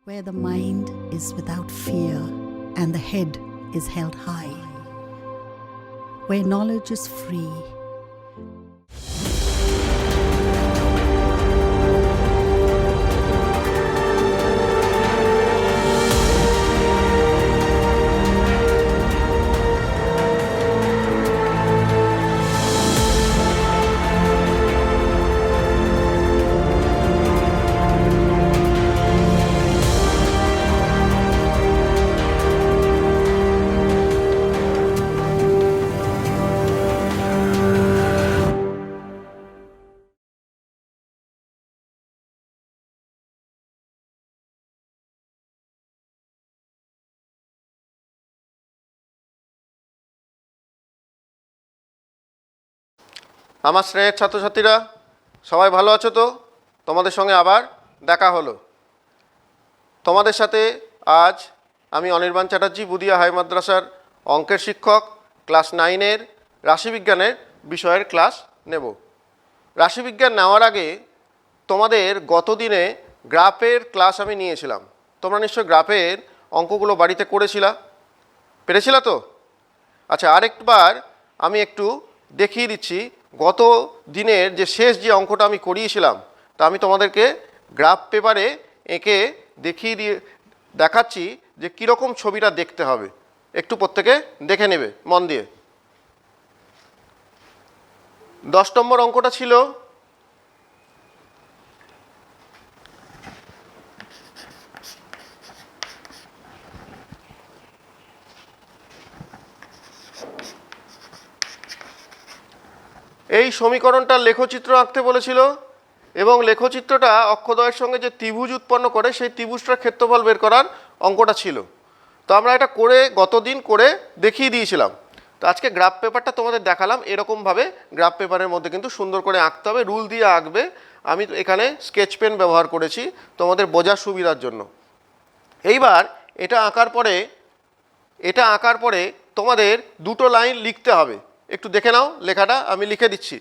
where the mind is without fear and the head is held high, where knowledge is free. আমার শ্রেণীর ছাত্রছাত্রীরা সবাই ভালো আছো তো? তোমাদের সঙ্গে আবার দেখা হলো। তোমাদের সাথে আজ আমি অনির্বাণ চ্যাটার্জি বুদিয়া হাই মাদ্রাসার অঙ্কের শিক্ষক ক্লাস 9-এর রাশিবিজ্ঞানের বিষয়ের ক্লাস নেব। রাশিবিজ্ঞান নেওয়ার আগে তোমাদের গত দিনে গ্রাফের ক্লাস আমি নিয়েছিলাম। তোমরা নিশ্চয়ই গ্রাফের অঙ্কগুলো বাড়িতে পেরেছিলা তো? আচ্ছা, আরেকবার আমি একটু দেখিয়ে দিচ্ছি গত দিনের যে শেষ যে অঙ্কটা আমি করিয়েছিলাম তা আমি তোমাদেরকে গ্রাফ পেপারে এঁকে দেখাচ্ছি যে কীরকম ছবিটা দেখতে হবে। একটু প্রত্যেকে দেখে নেবে মন দিয়ে। 10 নম্বর অঙ্কটা ছিল এই সমীকরণটার লেখচিত্র আঁকতে বলেছিল এবং লেখচিত্রটা অক্ষদ্বয়ের সঙ্গে যে ত্রিভুজ উৎপন্ন করে সেই ত্রিভুজটার ক্ষেত্রফল বের করার অঙ্কটা ছিল। তো আমরা এটা গতদিন করে দেখিয়ে দিয়েছিলাম। তো আজকে গ্রাফ পেপারটা তোমাদের দেখালাম। এরকমভাবে গ্রাফ পেপারের মধ্যে কিন্তু সুন্দর করে আঁকতে হবে, রুল দিয়ে আঁকবে। আমি এখানে স্কেচ পেন ব্যবহার করেছি তোমাদের বোঝার সুবিধার জন্য। এইবার এটা আঁকার পরে তোমাদের দুটো লাইন লিখতে হবে। একটু দেখে নাও লেখাটা, আমি লিখে দিচ্ছি।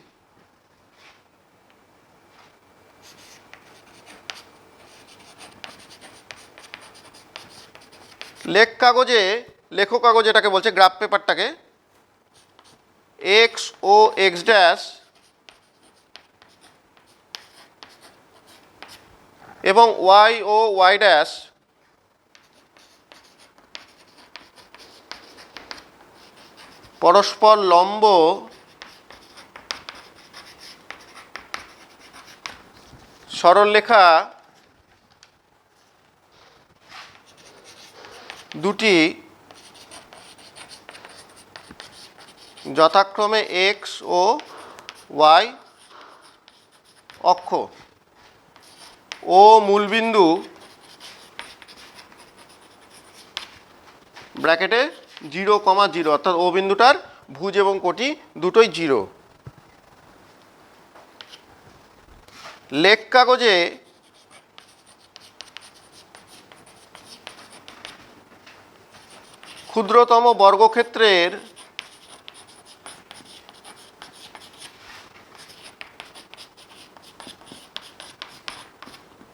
লেখো কাগজে এটাকে বলছে গ্রাফ পেপারটাকে, এক্স ও এক্স ড্যাশ এবং ওয়াই ও ওয়াই ড্যাশ পরস্পর লম্ব সরলরেখা দুটি যথাক্রমে এক্স ও ওয়াই অক্ষ ও মূলবিন্দু ব্র্যাকেটে 0,0, অর্থাৎ ও বিন্দুটার ভুজ এবং কোটি দুটোই 0। লেখ কাগজে ক্ষুদ্রতম বর্গক্ষেত্রের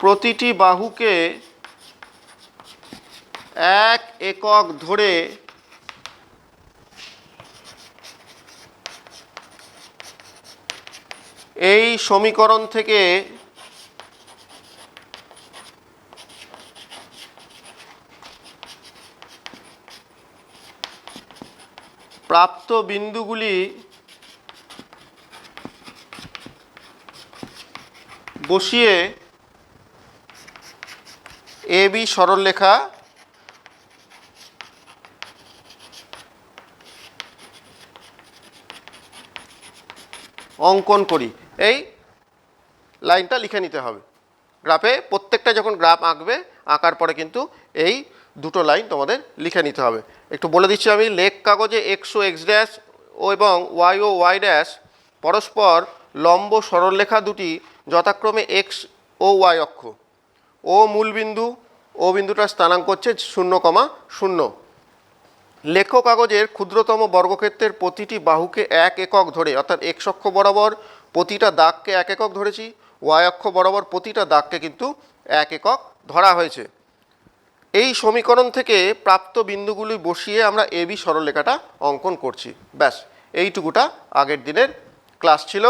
প্রতিটি বাহুকে 1 একক ধরে এই সমীকরণ থেকে প্রাপ্ত বিন্দুগুলি বসিয়ে এ বি সরলরেখা অঙ্কন করি। এই লাইনটা লিখে নিতে হবে গ্রাফে। প্রত্যেকটা যখন গ্রাফ আঁকবে, আঁকার পরে কিন্তু এই দুটো লাইন তোমাদের লিখে নিতে হবে। একটু বলে দিচ্ছি আমি। লেখ কাগজে এক্স ও এক্স ড্যাশ এবং ওয়াই ও ওয়াই ড্যাশ পরস্পর লম্ব সরলরেখা দুটি যথাক্রমে এক্স ও ওয়াই অক্ষ ও মূলবিন্দু, ও বিন্দুটার স্থানাঙ্ক হচ্ছে 0,0। লেখ কাগজের ক্ষুদ্রতম বর্গক্ষেত্রের প্রতিটি বাহুকে 1 একক ধরে, অর্থাৎ এক্স অক্ষ বরাবর প্রতিটা দাগকে 1 একক ধরেছি, ওয়াই অক্ষ বরাবর প্রতিটা দাগকে কিন্তু 1 একক ধরা হয়েছে। এই সমীকরণ থেকে প্রাপ্ত বিন্দুগুলি বসিয়ে আমরা এ বি সরলরেখাটা অঙ্কন করছি। ব্যাস এইটুকুটা আগের দিনের ক্লাস ছিল।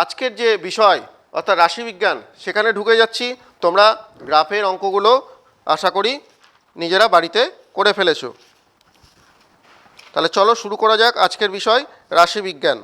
আজকের যে বিষয় অর্থাৎ রাশিবিজ্ঞান সেখানে ঢুকে যাচ্ছি। তোমরা গ্রাফের অঙ্কগুলো আশা করি নিজেরা বাড়িতে করে ফেলেছো। তাহলে চলো শুরু করা যাক আজকের বিষয় রাশিবিজ্ঞান।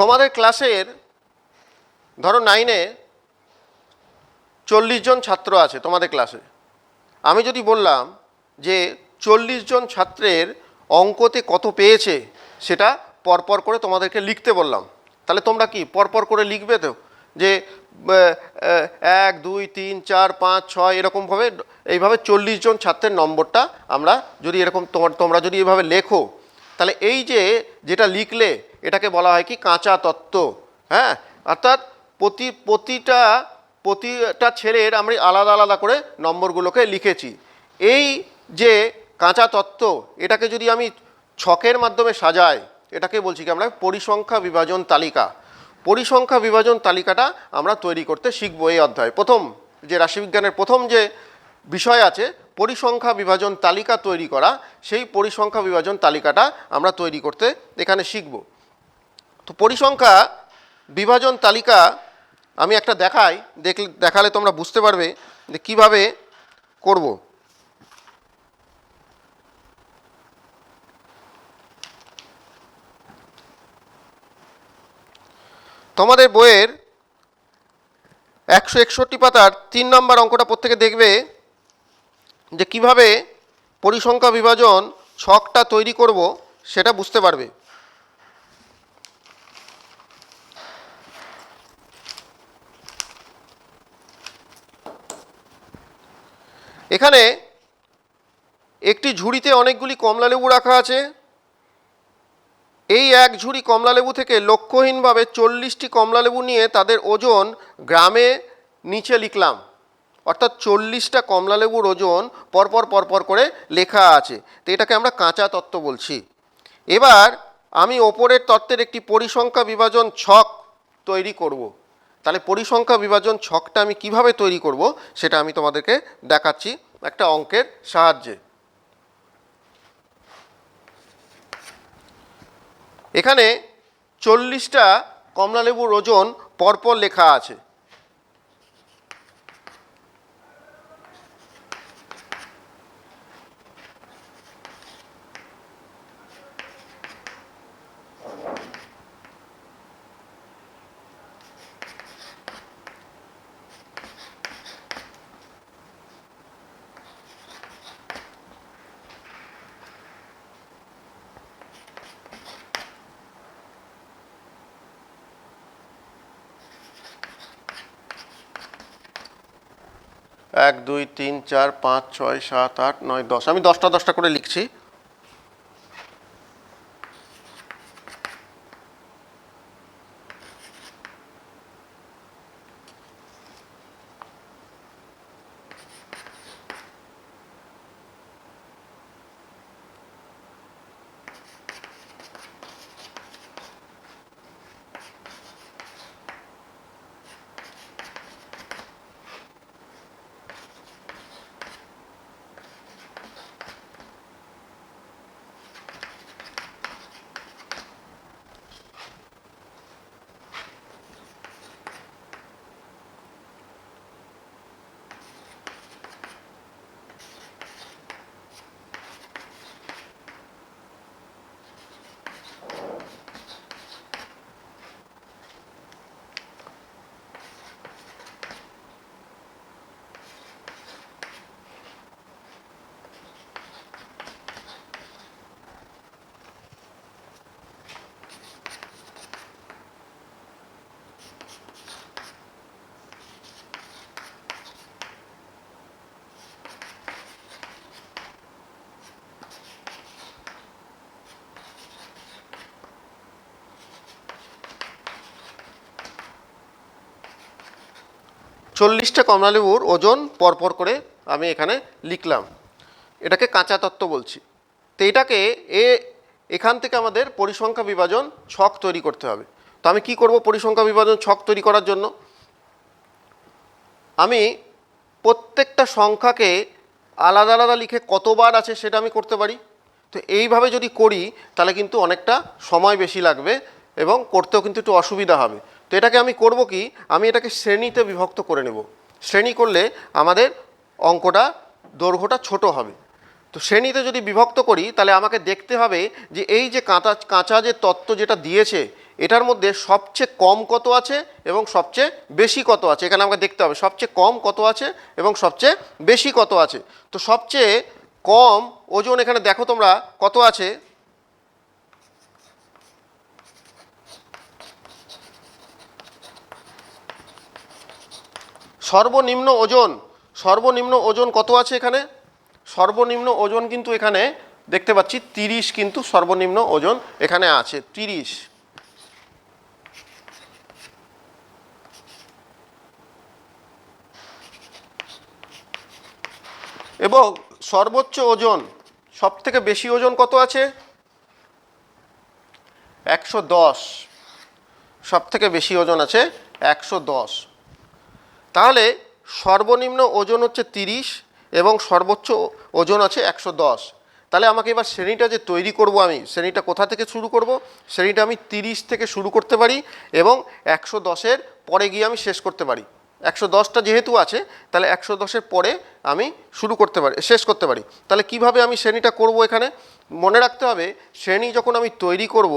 তোমাদের ক্লাসের ধরো 9-এ 40 জন ছাত্র আছে তোমাদের ক্লাসে। আমি যদি বললাম যে 40 জন ছাত্রের অঙ্কতে কত পেয়েছে সেটা পরপর করে তোমাদেরকে লিখতে বললাম, তাহলে তোমরা কি পরপর করে লিখবে তো? যে 1 2 3 4 5 6 এরকমভাবে এইভাবে 40 জন ছাত্রের নম্বরটা আমরা যদি এরকম তোমরা যদি এভাবে লেখো, তাহলে এই যে যেটা লিখলে এটাকে বলা হয় কি কাঁচা তত্ত্ব। হ্যাঁ, অর্থাৎ প্রতিটা ছেলের আমরা আলাদা আলাদা করে নম্বরগুলোকে লিখেছি। এই যে কাঁচা তত্ত্ব এটাকে যদি আমি ছকের মাধ্যমে সাজাই, এটাকে বলছি কি আমরা পরিসংখ্যা বিভাজন তালিকা। পরিসংখ্যা বিভাজন তালিকাটা আমরা তৈরি করতে শিখবো এই অধ্যায়। প্রথম যে রাশিবিজ্ঞানের প্রথম যে বিষয় আছে পরিসংখ্যা বিভাজন তালিকা তৈরি করা, সেই পরিসংখ্যা বিভাজন তালিকাটা আমরা তৈরি করতে এখানে শিখব। তো পরিসংখ্যা বিভাজন তালিকা আমি একটা দেখালে তোমরা বুঝতে পারবে যে কীভাবে করব। তোমাদের বইয়ের 161 পাতার 3 নম্বর অঙ্কটা প্রত্যেকে দেখবে যে কিভাবে পরিসংখ্যা বিভাজন ছকটা তৈরি করব সেটা বুঝতে পারবে। এখানে একটি ঝুড়িতে অনেকগুলি কমলালেবু রাখা আছে। এই এক ঝুড়ি কমলালেবু থেকে লক্ষ্যহীনভাবে 40টি কমলালেবু নিয়ে তাদের ওজন গ্রামে নিচে লিখলাম। অর্থাৎ 40টা কমলালেবুর ওজন পরপর করে লেখা আছে। তো এটাকে আমরা কাঁচা তত্ত্ব বলছি। এবার আমি ওপরের তত্ত্বের একটি পরিসংখ্যা বিভাজন ছক তৈরি করব। তাহলে পরিসংখ্যা বিভাজন ছকটা আমি কিভাবে তৈরি করব সেটা আমি তোমাদেরকে দেখাচ্ছি একটা অঙ্কের সাহায্যে। এখানে 40টা কমলালেবুর ওজন পরপর লেখা আছে। এক 2 3 4 5 6 7 8 9 10 আমি 10টা করে লিখছি। 40টা কমলালেবুর ওজন পরপর করে আমি এখানে লিখলাম। এটাকে কাঁচা তত্ত্ব বলছি। তো এটাকে এখান থেকে আমাদের পরিসংখ্যা বিভাজন ছক তৈরি করতে হবে। তো আমি কি করব পরিসংখ্যা বিভাজন ছক তৈরি করার জন্য? আমি প্রত্যেকটা সংখ্যাকে আলাদা আলাদা লিখে কতবার আছে সেটা আমি করতে পারি। তো এইভাবে যদি করি তাহলে কিন্তু অনেকটা সময় বেশি লাগবে এবং করতেও কিন্তু একটু অসুবিধা হবে। তো এটাকে আমি করব কি, আমি এটাকে শ্রেণীতে বিভক্ত করে নেব। শ্রেণী করলে আমাদের অঙ্কটা দৈর্ঘ্যটা ছোট হবে। তো শ্রেণীতে যদি বিভক্ত করি তাহলে আমাকে দেখতে হবে যে এই যে কাঁচা যে তত্ত্ব যেটা দিয়েছে এটার মধ্যে সবচেয়ে কম কত আছে এবং সবচেয়ে বেশি কত আছে। এখানে আমাকে দেখতে হবে সবচেয়ে কম কত আছে এবং সবচেয়ে বেশি কত আছে। তো সবচেয়ে কম ওজন এখানে দেখো তোমরা কত আছে, সর্বনিম্ন ওজন কত আছে এখানে? সর্বনিম্ন ওজন কিন্তু এখানে দেখতে পাচ্ছি 30 কিন্তু সর্বনিম্ন ওজন এখানে আছে 30। এবং সর্বোচ্চ ওজন সব থেকে বেশি ওজন কত আছে? 110। সব থেকে বেশি ওজন আছে 110। তাহলে সর্বনিম্ন ওজন হচ্ছে 30 এবং সর্বোচ্চ ওজন আছে 110। তাহলে আমাকে এবার শ্রেণীটা যে তৈরি করব, আমি শ্রেণীটা কোথা থেকে শুরু করব? শ্রেণীটা আমি 30 থেকে শুরু করতে পারি এবং 110-এর পরে গিয়ে আমি শেষ করতে পারি। 110টা যেহেতু আছে তাহলে 110-এর পরে আমি শুরু করতে পারি, শেষ করতে পারি। তাহলে কিভাবে আমি শ্রেণীটা করব? এখানে মনে রাখতে হবে শ্রেণী যখন আমি তৈরি করব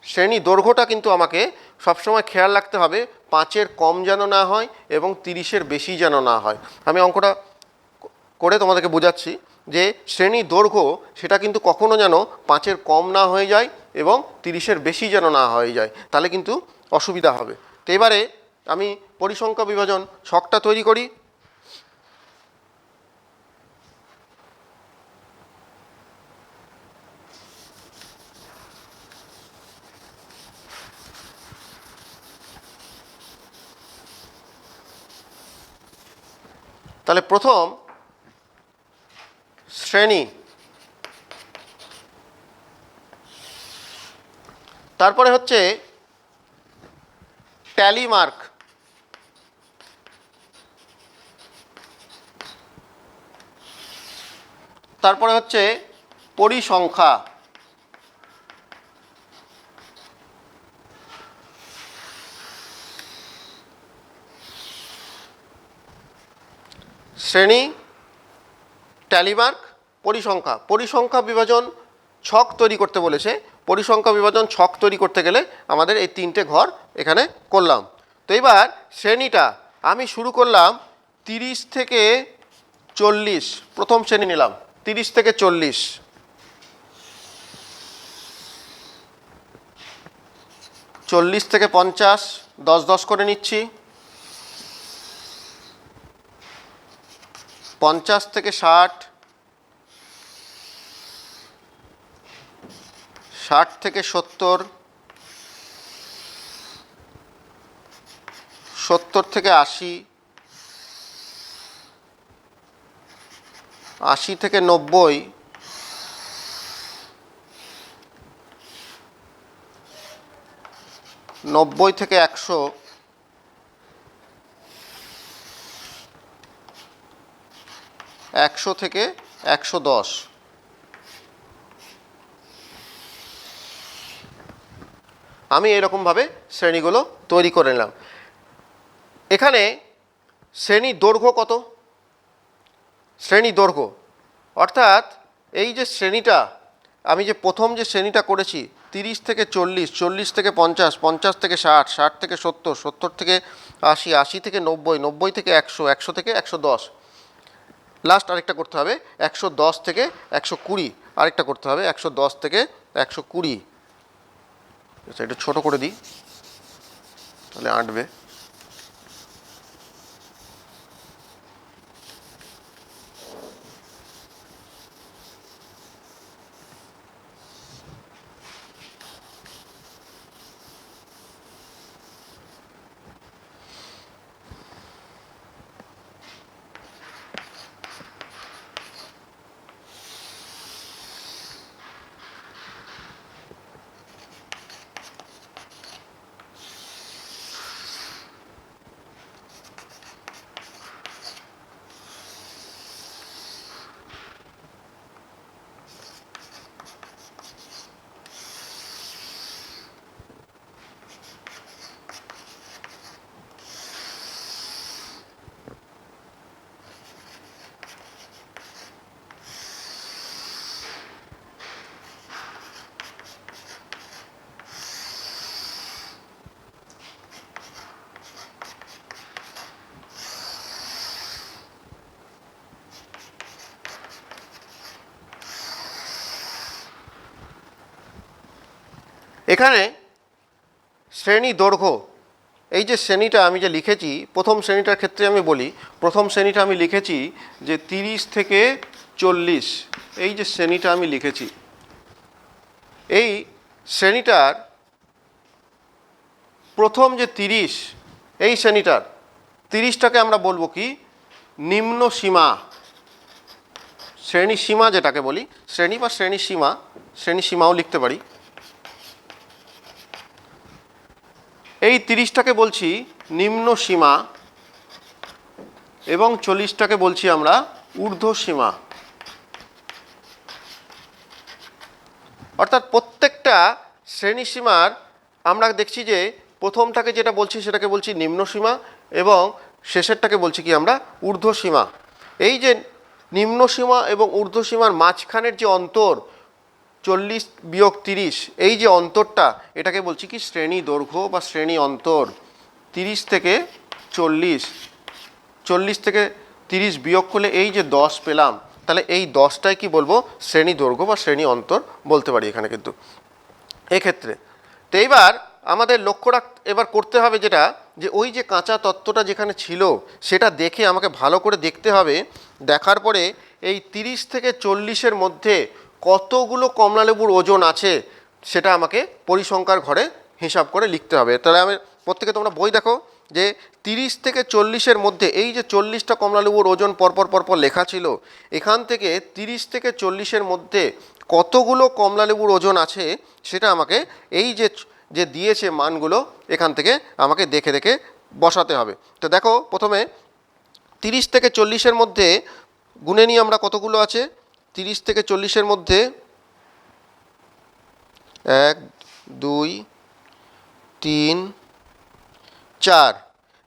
শ্রেণী দৈর্ঘ্যটা কিন্তু আমাকে সবসময় খেয়াল রাখতে হবে 5-এর কম যেন না হয় এবং 30-এর বেশি যেন না হয়। আমি অঙ্কটা করে তোমাদেরকে বোঝাচ্ছি যে শ্রেণী দৈর্ঘ্য সেটা কিন্তু কখনো যেন 5-এর কম না হয়ে যায় এবং 30-এর বেশি যেন না হয়ে যায়, তাহলে কিন্তু অসুবিধা হবে। তো এবারে আমি পরিসংখ্যা বিভাজন ছকটা তৈরি করি। তাহলে প্রথম শ্রেণী, তারপরে হচ্ছে ট্যালি মার্ক, তারপরে হচ্ছে পরিসংখ্যা, শ্রেণী, ট্যালিমার্ক, পরিসংখ্যা। পরিসংখ্যা বিভাজন ছক তৈরি করতে বলেছে। পরিসংখ্যা বিভাজন ছক তৈরি করতে গেলে আমাদের এই 3টে ঘর এখানে করলাম। তো এবার শ্রেণীটা আমি শুরু করলাম 30 থেকে 40, প্রথম শ্রেণী নিলাম 30 থেকে 40। 40 থেকে 50, 10-10 করে নিচ্ছি। 50 থেকে 60, 60 থেকে 70, 70 থেকে 80, 80 থেকে 90, 90 থেকে 100, 100 থেকে 110। আমি এরকমভাবে শ্রেণীগুলো তৈরি করে নিলাম। এখানে শ্রেণী দৈর্ঘ্য কত? শ্রেণী দৈর্ঘ্য অর্থাৎ এই যে শ্রেণীটা আমি যে প্রথম যে শ্রেণীটা করেছি 30 থেকে 40, 40 থেকে 50, 50 থেকে 60, 60 থেকে 70, 70 থেকে 80, 80 থেকে 90, 90 থেকে 100, 100 থেকে 110। লাস্ট আরেকটা করতে হবে 110 থেকে 120, আরেকটা করতে হবে 110 থেকে 120। আচ্ছা, এটা ছোটো করে দিই তাহলে আঁটবে। এখানে শ্রেণী দৈর্ঘ্য, এই যে শ্রেণীটা আমি যে লিখেছি, প্রথম শ্রেণীটার ক্ষেত্রে আমি বলি, প্রথম শ্রেণীটা আমি লিখেছি যে 30 থেকে 40, এই যে শ্রেণীটা আমি লিখেছি, এই শ্রেণীটার প্রথম যে 30, এই শ্রেণীটার 30টাকে আমরা বলবো কি নিম্ন সীমা, শ্রেণী সীমা যেটাকে বলি, শ্রেণী বা শ্রেণী সীমা, শ্রেণী সীমাও লিখতে পারি। এই 30টাকে বলছি নিম্ন সীমা এবং 40টাকে বলছি আমরা ঊর্ধ্ব সীমা। অর্থাৎ প্রত্যেকটা শ্রেণী সীমার আমরা দেখছি যে প্রথমটাকে যেটা বলছি সেটাকে বলছি নিম্ন সীমা এবং শেষেরটাকে বলছি কি আমরা ঊর্ধ্ব সীমা। এই যে নিম্ন সীমা এবং ঊর্ধ্ব সীমার মাঝখানের যে অন্তর 40 বিয়োগ 30, এই যে অন্তরটা, এটাকে বলছি কি শ্রেণী দৈর্ঘ্য বা শ্রেণী অন্তর। 30 থেকে 40, 40 থেকে 30 বিয়োগ করলে এই যে 10 পেলাম, তাহলে এই 10টাই কি বলবো শ্রেণী দৈর্ঘ্য বা শ্রেণী অন্তর বলতে পারি এখানে কিন্তু এক্ষেত্রে। তো এইবার আমাদের লক্ষ্য এবার করতে হবে যেটা, যে ওই যে কাঁচা তত্ত্বটা যেখানে ছিল সেটা দেখে আমাকে ভালো করে দেখতে হবে, দেখার পরে এই 30 থেকে 40-এর মধ্যে কতগুলো কমলালেবুর ওজন আছে সেটা আমাকে পরিসংখ্যার ঘরে হিসাব করে লিখতে হবে। তাহলে আমি প্রত্যেকে তোমরা বই দেখো যে 30 থেকে 40-এর মধ্যে এই যে 40টা কমলালেবুর ওজন পরপর পরপর লেখা ছিল, এখান থেকে 30 থেকে 40-এর মধ্যে কতগুলো কমলালেবুর ওজন আছে সেটা আমাকে এই যে যে দিয়েছে মানগুলো এখান থেকে আমাকে দেখে দেখে বসাতে হবে। তো দেখো প্রথমে 30 থেকে 40-এর মধ্যে গুনে নিই আমরা কতগুলো আছে। 30 থেকে 40-এর মধ্যে 1 2 3 4,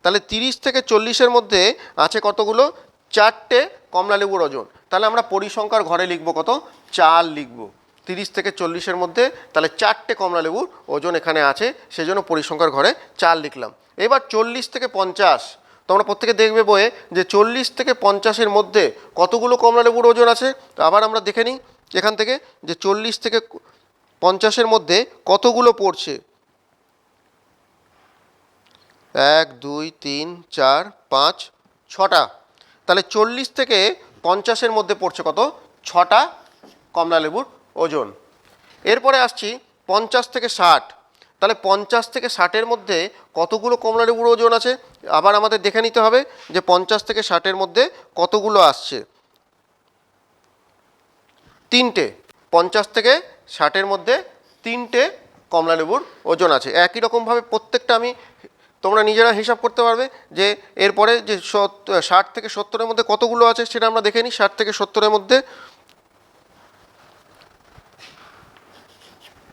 তাহলে 30 থেকে 40-এর মধ্যে আছে কতগুলো 4টে কমলালেবুর ওজন। তাহলে আমরা পরিসংখ্যার ঘরে লিখব কত 4 লিখব। 30 থেকে 40-এর মধ্যে তাহলে 4টে কমলালেবুর ওজন এখানে আছে, সেজন্য পরিসংখ্যার ঘরে 4 লিখলাম। এবার 40 থেকে 50, তোমরা প্রত্যেকে দেখবে বইয়ে যে 40 থেকে 50-এর মধ্যে কতগুলো কমলালেবুর ওজন আছে। তো আবার আমরা দেখে নিই এখান থেকে যে 40 থেকে 50-এর মধ্যে কতগুলো পড়ছে। 1 2 3 4 5 6টা, তাহলে 40 থেকে 50-এর মধ্যে পড়ছে কত 6টা কমলালেবুর ওজন। এরপরে আসছি 50 থেকে 60, তাহলে 50 থেকে 60-এর মধ্যে কতগুলো কমলালেবুর ওজন আছে আবার আমাদের দেখে নিতে হবে যে 50 থেকে 60-এর মধ্যে কতগুলো আসছে। 3টে, 50 থেকে 60-এর মধ্যে 3টে কমলালেবুর ওজন আছে। একই রকমভাবে প্রত্যেকটা আমি তোমরা নিজেরা হিসাব করতে পারবে যে এরপরে যে 60 থেকে 70-এর মধ্যে কতগুলো আছে সেটা আমরা দেখে নিই। 60 থেকে 70-এর মধ্যে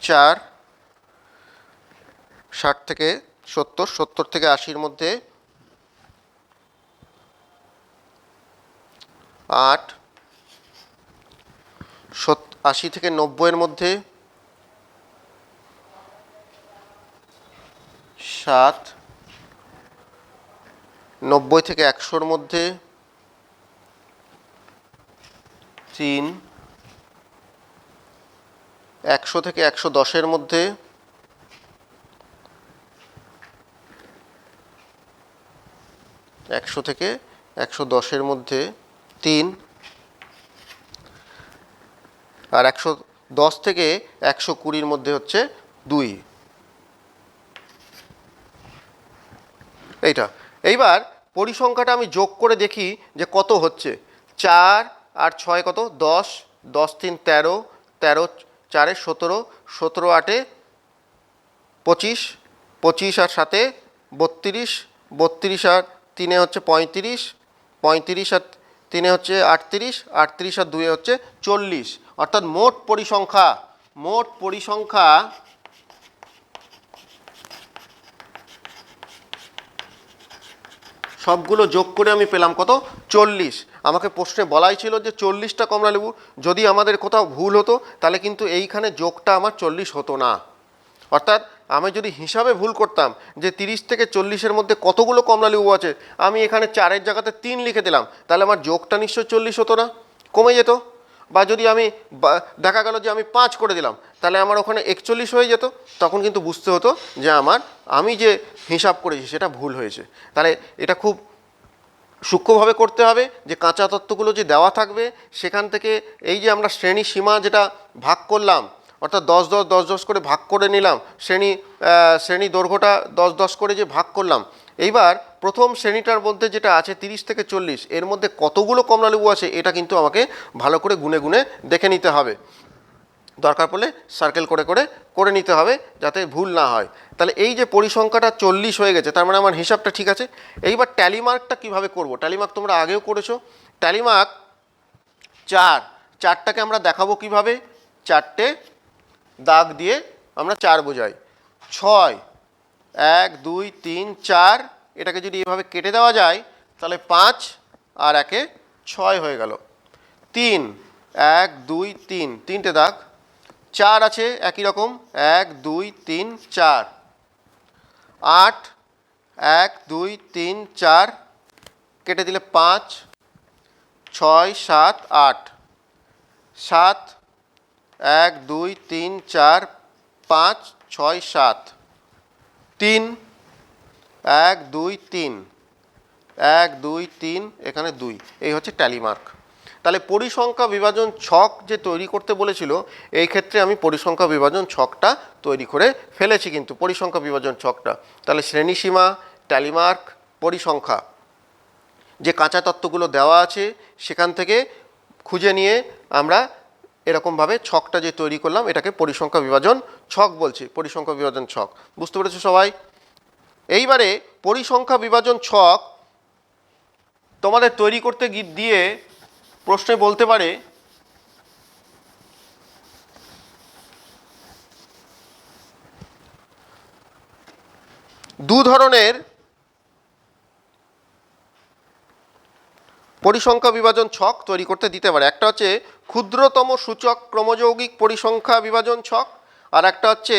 4, 60 থেকে 70, 70 থেকে 80-এর মধ্যে 8, 80 থেকে 90-এর মধ্যে 7, 90 থেকে 100-এর মধ্যে 3, 100 থেকে 110-এর মধ্যে 100 থেকে 110-এর মধ্যে 3, আর 110 থেকে 120-এর মধ্যে হচ্ছে 2। এইটা এইবার পরিসংখ্যাটা আমি যোগ করে দেখি যে কত হচ্ছে। 4 আর 6 কত 10, 10 3 13, 13 4 17, 17 8 25, 25 আর 7 32, 32 আর 3 হচ্ছে 35, 35 আর 3 হচ্ছে 38, 38 আর 2 হচ্ছে 40। অর্থাৎ মোট পরিসংখ্যা সবগুলো যোগ করে আমি পেলাম কত 40। আমাকে প্রশ্নে বলাই ছিল যে 40টা কমলালেবু, যদি আমাদের কোথাও ভুল হতো তাহলে কিন্তু এইখানে যোগটা আমার 40 হতো না। অর্থাৎ আমি যদি হিসাবে ভুল করতাম যে 30 থেকে 40-এর মধ্যে কতগুলো কমলালেবু আছে, আমি এখানে 4-এর জায়গাতে 3 লিখে দিলাম, তাহলে আমার যোগটা নিশ্চয়ই 40 হতো না, কমে যেত। বা যদি আমি দেখা গেল যে আমি 5 করে দিলাম, তাহলে আমার ওখানে 41 হয়ে যেত। তখন কিন্তু বুঝতে হতো যে আমি যে হিসাব করেছি সেটা ভুল হয়েছে। তাহলে এটা খুব সূক্ষ্মভাবে করতে হবে যে কাঁচা তত্ত্বগুলো যে দেওয়া থাকবে সেখান থেকে এই যে আমরা শ্রেণী সীমা যেটা ভাগ করলাম, অর্থাৎ 10 10 10 10 করে ভাগ করে নিলাম, শ্রেণী দৈর্ঘ্যটা 10 10 করে যে ভাগ করলাম। এইবার প্রথম শ্রেণীটার মধ্যে যেটা আছে 30 থেকে 40, এর মধ্যে কতগুলো কমলালেবু আছে এটা কিন্তু আমাকে ভালো করে গুনে গুনে দেখে নিতে হবে। দরকার পড়লে সার্কেল করে করে করে নিতে হবে যাতে ভুল না হয়। তাহলে এই যে পরিসংখ্যাটা 40 হয়ে গেছে, তার মানে আমার হিসাবটা ঠিক আছে। এইবার ট্যালি মার্কটা কীভাবে করব? ট্যালি মার্ক তোমরা আগেও করেছো। ট্যালি মার্ক 4টাকে আমরা দেখাবো কিভাবে? 4টে দাগ দিয়ে আমরা 4 বোঝাই। 6 1 2 3 4, এটাকে যদি এভাবে কেটে দেওয়া যায় তাহলে 5 আর 1 6 হয়ে গেল। 3 1 2 3, 3টে দাগ। 4 আছে একই রকম, 1 2 3 4। 8 1 2 3 4, কেটে দিলে 5 6 7 8। 7 1 2 3 4 5 6 7। 3 1 2 3 1 2 3, এখানে 2। এই হচ্ছে ট্যালি মার্ক। তাহলে পরিসংখ্যা বিভাজন ছক যে তৈরি করতে বলেছিল, এই ক্ষেত্রে আমি পরিসংখ্যা বিভাজন ছকটা তৈরি করে ফেলেছি কিন্তু পরিসংখ্যা বিভাজন ছকটা। তাহলে শ্রেণীসীমা, ট্যালি মার্ক, পরিসংখ্যা, যে কাঁচা তত্ত্বগুলো দেওয়া আছে সেখান থেকে খুঁজে নিয়ে আমরা এরকমভাবে ছকটা যে তৈরি করলাম এটাকে পরিসংখ্যা বিভাজন ছক বলছি, পরিসংখ্যা বিভাজন ছক। বুঝতে পেরেছো সবাই? এইবারে পরিসংখ্যা বিভাজন ছক তোমাদের তৈরি করতে দিয়ে প্রশ্নে বলতে পারে দু ধরনের পরিসংখ্যা বিভাজন ছক তৈরি করতে দিতে পারে। একটা হচ্ছে ক্ষুদ্রতম সূচক ক্রমযৌগিক পরিসংখ্যা বিভাজন ছক, আর একটা হচ্ছে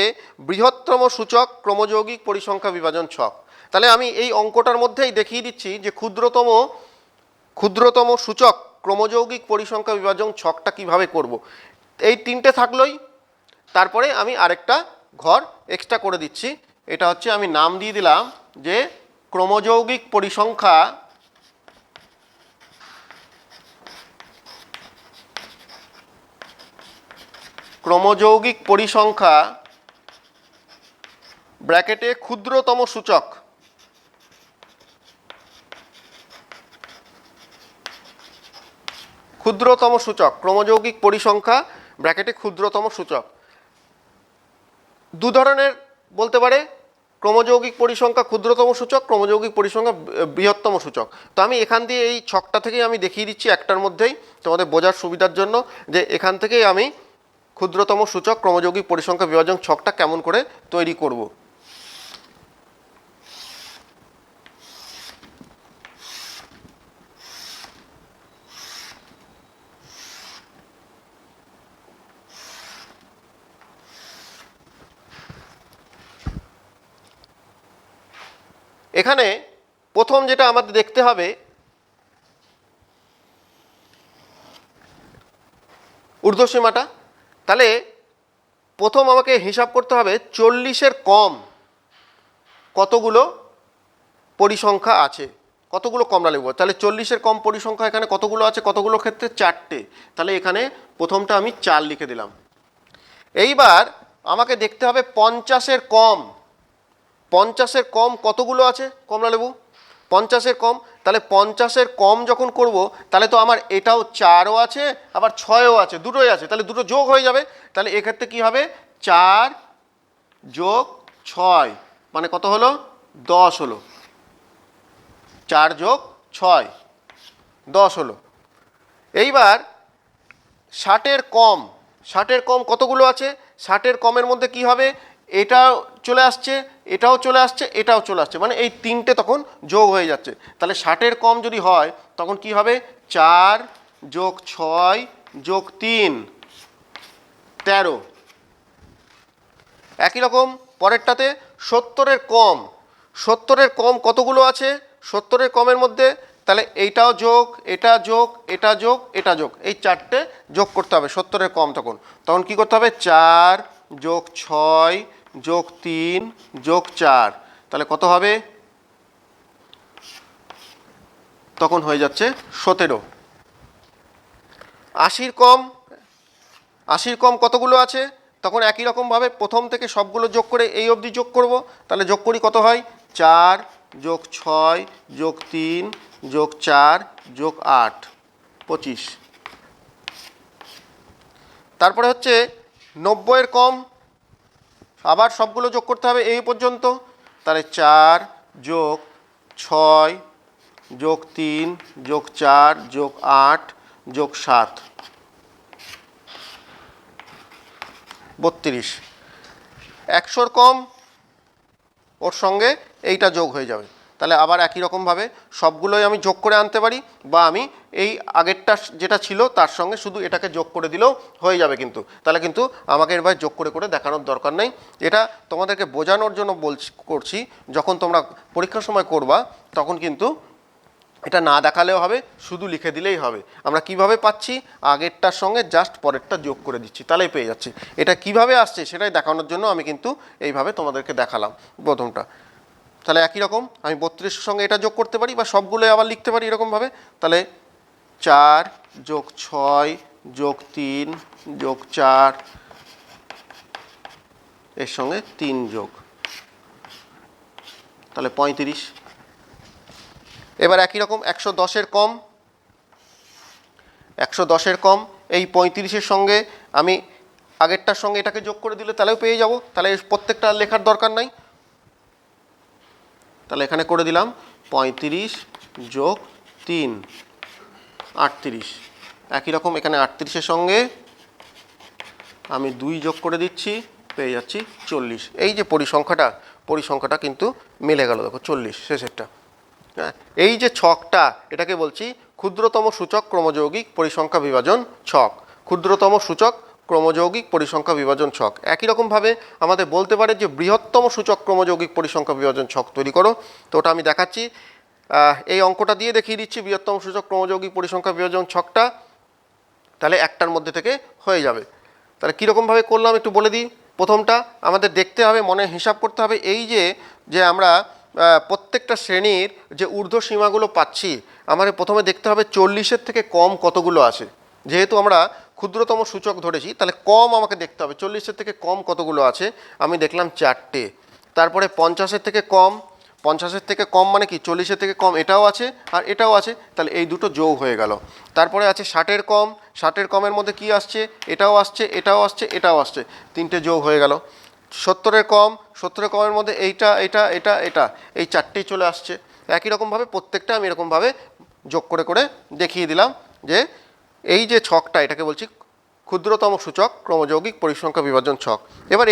বৃহত্তম সূচক ক্রমযৌগিক পরিসংখ্যা বিভাজন ছক। তাহলে আমি এই অঙ্কটার মধ্যেই দেখিয়ে দিচ্ছি যে ক্ষুদ্রতম সূচক ক্রমযৌগিক পরিসংখ্যা বিভাজন ছকটা কিভাবে করব। এই 3টে থাকলোই, তারপরে আমি আরেকটা ঘর এক্সট্রা করে দিচ্ছি। এটা হচ্ছে আমি নাম দিয়ে দিলাম যে ক্রমযৌগিক পরিসংখ্যা ব্র্যাকেটে ক্ষুদ্রতম সূচক। ক্ষুদ্রতম সূচক ক্রমযৌগিক পরিসংখ্যা ব্র্যাকেটে ক্ষুদ্রতম সূচক। দু ধরনের বলতে পারে, ক্রমযৌগিক পরিসংখ্যা ক্ষুদ্রতম সূচক, ক্রমযৌগিক পরিসংখ্যা বৃহত্তম সূচক। তো আমি এখান দিয়ে এই ছকটা থেকেই আমি দেখিয়ে দিচ্ছি একটার মধ্যেই তোমাদের বোঝার সুবিধার জন্য, যে এখান থেকেই আমি ক্ষুদ্রতম সূচক ক্রমযৌগিক পরিসংখ্যা বিভাজন ছকটা কেমন করে তৈরি করব। এখানে প্রথম যেটা আমাদের দেখতে হবে ঊর্ধ্বসীমাটা। তাহলে প্রথম আমাকে হিসাব করতে হবে 40-এর কম কতগুলো পরিসংখ্যা আছে, কতগুলো কমলালেবু। তাহলে 40-এর কম পরিসংখ্যা এখানে কতগুলো আছে, কতগুলো ক্ষেত্রে 4টে। তাহলে এখানে প্রথমটা আমি 4 লিখে দিলাম। এইবার আমাকে দেখতে হবে 50-এর কম, 50-এর কম কতগুলো আছে কমলালেবু, 50-এর কম। তাহলে 50-এর কম যখন করব তাহলে তো আমার এটাও 4ও আছে আবার 6ও আছে, দুটোই আছে, তাহলে দুটো যোগ হয়ে যাবে। তাহলে এক্ষেত্রে কি হবে, 4 যোগ 6 মানে কত হলো, 10 হলো। 4 যোগ 6 10 হলো। এইবার 60-এর কম, 60-এর কম কতগুলো আছে, 60-এর কমের মধ্যে কি হবে, এটাও চলে আসছে, এটাও চলে আসছে, এটাও চলে আসছে, মানে এই 3টে তখন যোগ হয়ে যাচ্ছে। তাহলে 60-এর কম যদি হয় তখন কি হবে, 4 যোগ 6 যোগ 3 13। একই রকম পরেরটাতে 70-এর কম, 70-এর কম কতগুলো আছে, 70-এর কমের মধ্যে তাহলে এইটাও যোগ, এটা যোগ, এটা যোগ, এটা যোগ, এই চারটে যোগ করতে হবে। 70-এর কম তখন তখন কী করতে হবে? 4 যোগ 6 যোগ 3 যোগ 4, তাহলে কত হবে? তখন হয়ে যাচ্ছে 17। 80-র কম, 80-র কম কতগুলো আছে? তখন একই রকমভাবে প্রথম থেকে সবগুলো যোগ করে এই অবধি যোগ করব। তাহলে যোগ করি, কত হয়? 4 যোগ 6 যোগ 3 যোগ 4 যোগ 8, 25। তারপরে হচ্ছে 90-এর কম, আবার সবগুলো যোগ করতে হবে এই পর্যন্ত। তাহলে 4 যোগ 6 যোগ 3 যোগ 4 যোগ 8 যোগ 7, 32। 100-র কম, ওর সঙ্গে এইটা যোগ হয়ে যাবে। তাহলে আবার একই রকমভাবে সবগুলোই আমি যোগ করে আনতে পারি, বা আমি এই আগেরটা যেটা ছিল তার সঙ্গে শুধু এটাকে যোগ করে দিলেও হয়ে যাবে। কিন্তু তাহলে কিন্তু আমাকে এবার যোগ করে করে দেখানোর দরকার নেই। এটা তোমাদেরকে বোঝানোর জন্য করছি। যখন তোমরা পরীক্ষার সময় করবা তখন কিন্তু এটা না দেখালেও হবে, শুধু লিখে দিলেই হবে। আমরা কিভাবে পাচ্ছি? আগেরটার সঙ্গে জাস্ট পরেরটা যোগ করে দিচ্ছি, তাহলেই পেয়ে যাচ্ছি। এটা কিভাবে আসছে সেটাই দেখানোর জন্য আমি কিন্তু এইভাবে তোমাদেরকে দেখালাম প্রথমটা। তাহলে একই রকম আমি 32-এর সঙ্গে এটা যোগ করতে পারি, বা সবগুলোই আবার লিখতে পারি এরকমভাবে। তাহলে 4 যোগ 6 যোগ 3 যোগ 4, এর সঙ্গে 3 যোগ, তাহলে 35। এবার একই রকম 110-এর কম, 110-এর কম এই 35-এর সঙ্গে আমি আগেরটার সঙ্গে এটাকে যোগ করে দিলে তাহলেও পেয়ে যাব। তাহলে প্রত্যেকটা লেখার দরকার নাই। তাহলে এখানে করে দিলাম 35 যোগ 3, 38। একই রকম এখানে 38-এর সঙ্গে আমি 2 যোগ করে দিচ্ছি, পেয়ে যাচ্ছি 40। এই যে পরিসংখ্যাটা কিন্তু মিলে গেল, দেখো 40 শেষেরটা। হ্যাঁ, এই যে ছকটা, এটাকে বলছি ক্ষুদ্রতম সূচক ক্রমযৌগিক পরিসংখ্যা বিভাজন ছক। ক্ষুদ্রতম সূচক ক্রমযৌগিক পরিসংখ্যা বিভাজন ছক। একই রকমভাবে আমাদের বলতে পারে যে বৃহত্তম সূচক ক্রমযৌগিক পরিসংখ্যা বিভাজন ছক তৈরি করো। তো ওটা আমি দেখাচ্ছি, এই অঙ্কটা দিয়ে দেখিয়ে দিচ্ছি বৃহত্তম সূচক ক্রমযৌগিক পরিসংখ্যা বিভাজন ছকটা। তাহলে একটার মধ্যে থেকে হয়ে যাবে। তাহলে কীরকমভাবে করলাম একটু বলে দিই। প্রথমটা আমাদের দেখতে হবে, মনে হিসাব করতে হবে, এই যে আমরা প্রত্যেকটা শ্রেণীর যে ঊর্ধ্ব সীমাগুলো পাচ্ছি, আমাদের প্রথমে দেখতে হবে 40-এর থেকে কম কতগুলো আছে। যেহেতু আমরা ক্ষুদ্রতম সূচক ধরেছি, তাহলে কম আমাকে দেখতে হবে 40-এর থেকে কম কতগুলো আছে। আমি দেখলাম 4টে। তারপরে 50-এর থেকে কম, 50-এর থেকে কম মানে কি 40-এর থেকে কম এটাও আছে আর এটাও আছে, তাহলে এই দুটো যোগ হয়ে গেল। তারপরে আছে 60-এর কম, 60-এর কমের মধ্যে কি আসছে? এটাও আসছে, এটাও আসছে, এটাও আসছে, 3টে যোগ হয়ে গেল। 70-এর কম, 70-এর কমের মধ্যে এইটা, এটা, এটা, এটা, এই 4টেই চলে আসছে। একই রকমভাবে প্রত্যেকটা আমি এরকমভাবে যোগ করে করে দেখিয়ে দিলাম যে এই যে ছকটা, এটাকে বলছি ক্ষুদ্রতম সূচক ক্রমযৌগিক পরিসংখ্যা বিভাজন ছক। এবার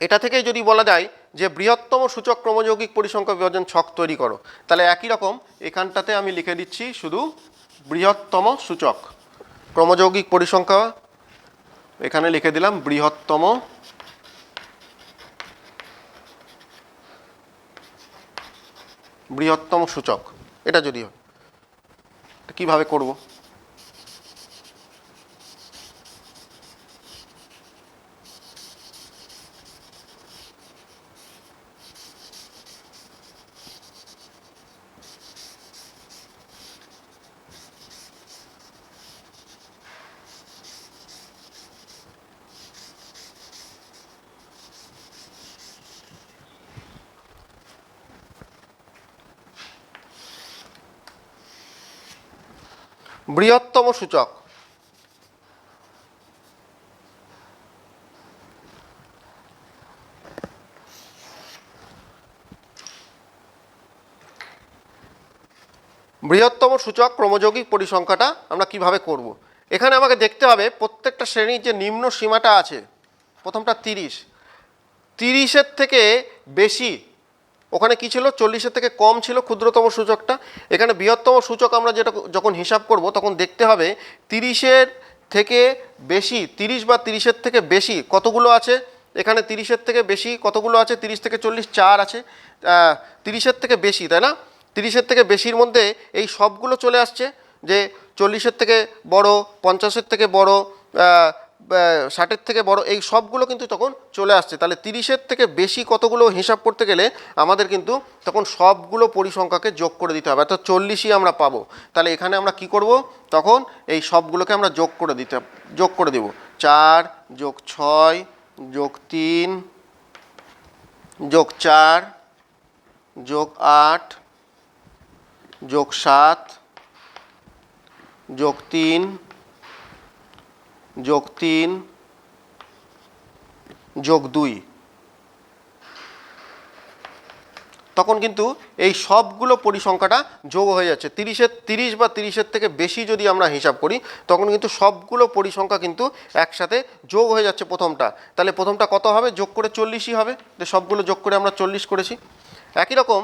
এটা থেকেই যদি বলা যায় যে বৃহত্তম সূচক ক্রমযৌগিক পরিসংখ্যা বিভাজন ছক তৈরি করো, তাহলে একই রকম এখানটাতে আমি লিখে দিচ্ছি শুধু বৃহত্তম সূচক ক্রমযৌগিক পরিসংখ্যা, এখানে লিখে দিলাম বৃহত্তম সূচক। এটা যদি হয় কিভাবে করব? বৃহত্তম সূচক, বৃহত্তম সূচক ক্রমযৌগিক পরিসংখ্যাটা আমরা কিভাবে করব? এখানে আমাকে দেখতে হবে প্রত্যেকটা শ্রেণীর যে নিম্ন সীমাটা আছে, প্রথমটা 30, 30-এর থেকে বেশি, ওখানে কি ছিল 40-এর থেকে কম ছিল ক্ষুদ্রতম সূচকটা। এখানে বৃহত্তম সূচক আমরা যেটা যখন হিসাব করব তখন দেখতে হবে 30-এর থেকে বেশি, 30 বা 30-এর থেকে বেশি কতগুলো আছে। এখানে 30-এর থেকে বেশি কতগুলো আছে? 30 থেকে 40 4 আছে, 30-এর থেকে বেশি, তাই না? 30-এর থেকে বেশির মধ্যে এই সবগুলো চলে আসছে, যে 40-এর থেকে বড়, 50-এর থেকে বড়, 60-এর থেকে বড়, এই সবগুলো কিন্তু তখন চলে আসছে। তাহলে 30-এর থেকে বেশি কতগুলো হিসাব করতে গেলে আমাদের কিন্তু তখন সবগুলো পরিসংখ্যাকে যোগ করে দিতে হবে, অর্থাৎ 40ই আমরা পাবো। তাহলে এখানে আমরা কি করব, তখন এই সবগুলোকে আমরা যোগ করে দেব। 4 যোগ 6 যোগ 3 যোগ 4 যোগ 8 যোগ 7 যোগ 3 যোগ 3 যোগ 2, তখন কিন্তু এই সবগুলো পরিসংখ্যাটা যোগ হয়ে যাচ্ছে। 30 বা 30-এর থেকে বেশি যদি আমরা হিসাব করি তখন কিন্তু সবগুলো পরিসংখ্যা কিন্তু একসাথে যোগ হয়ে যাচ্ছে প্রথমটা। তাহলে প্রথমটা কত হবে, যোগ করে 40ই হবে, যে সবগুলো যোগ করে আমরা 40 করেছি। একই রকম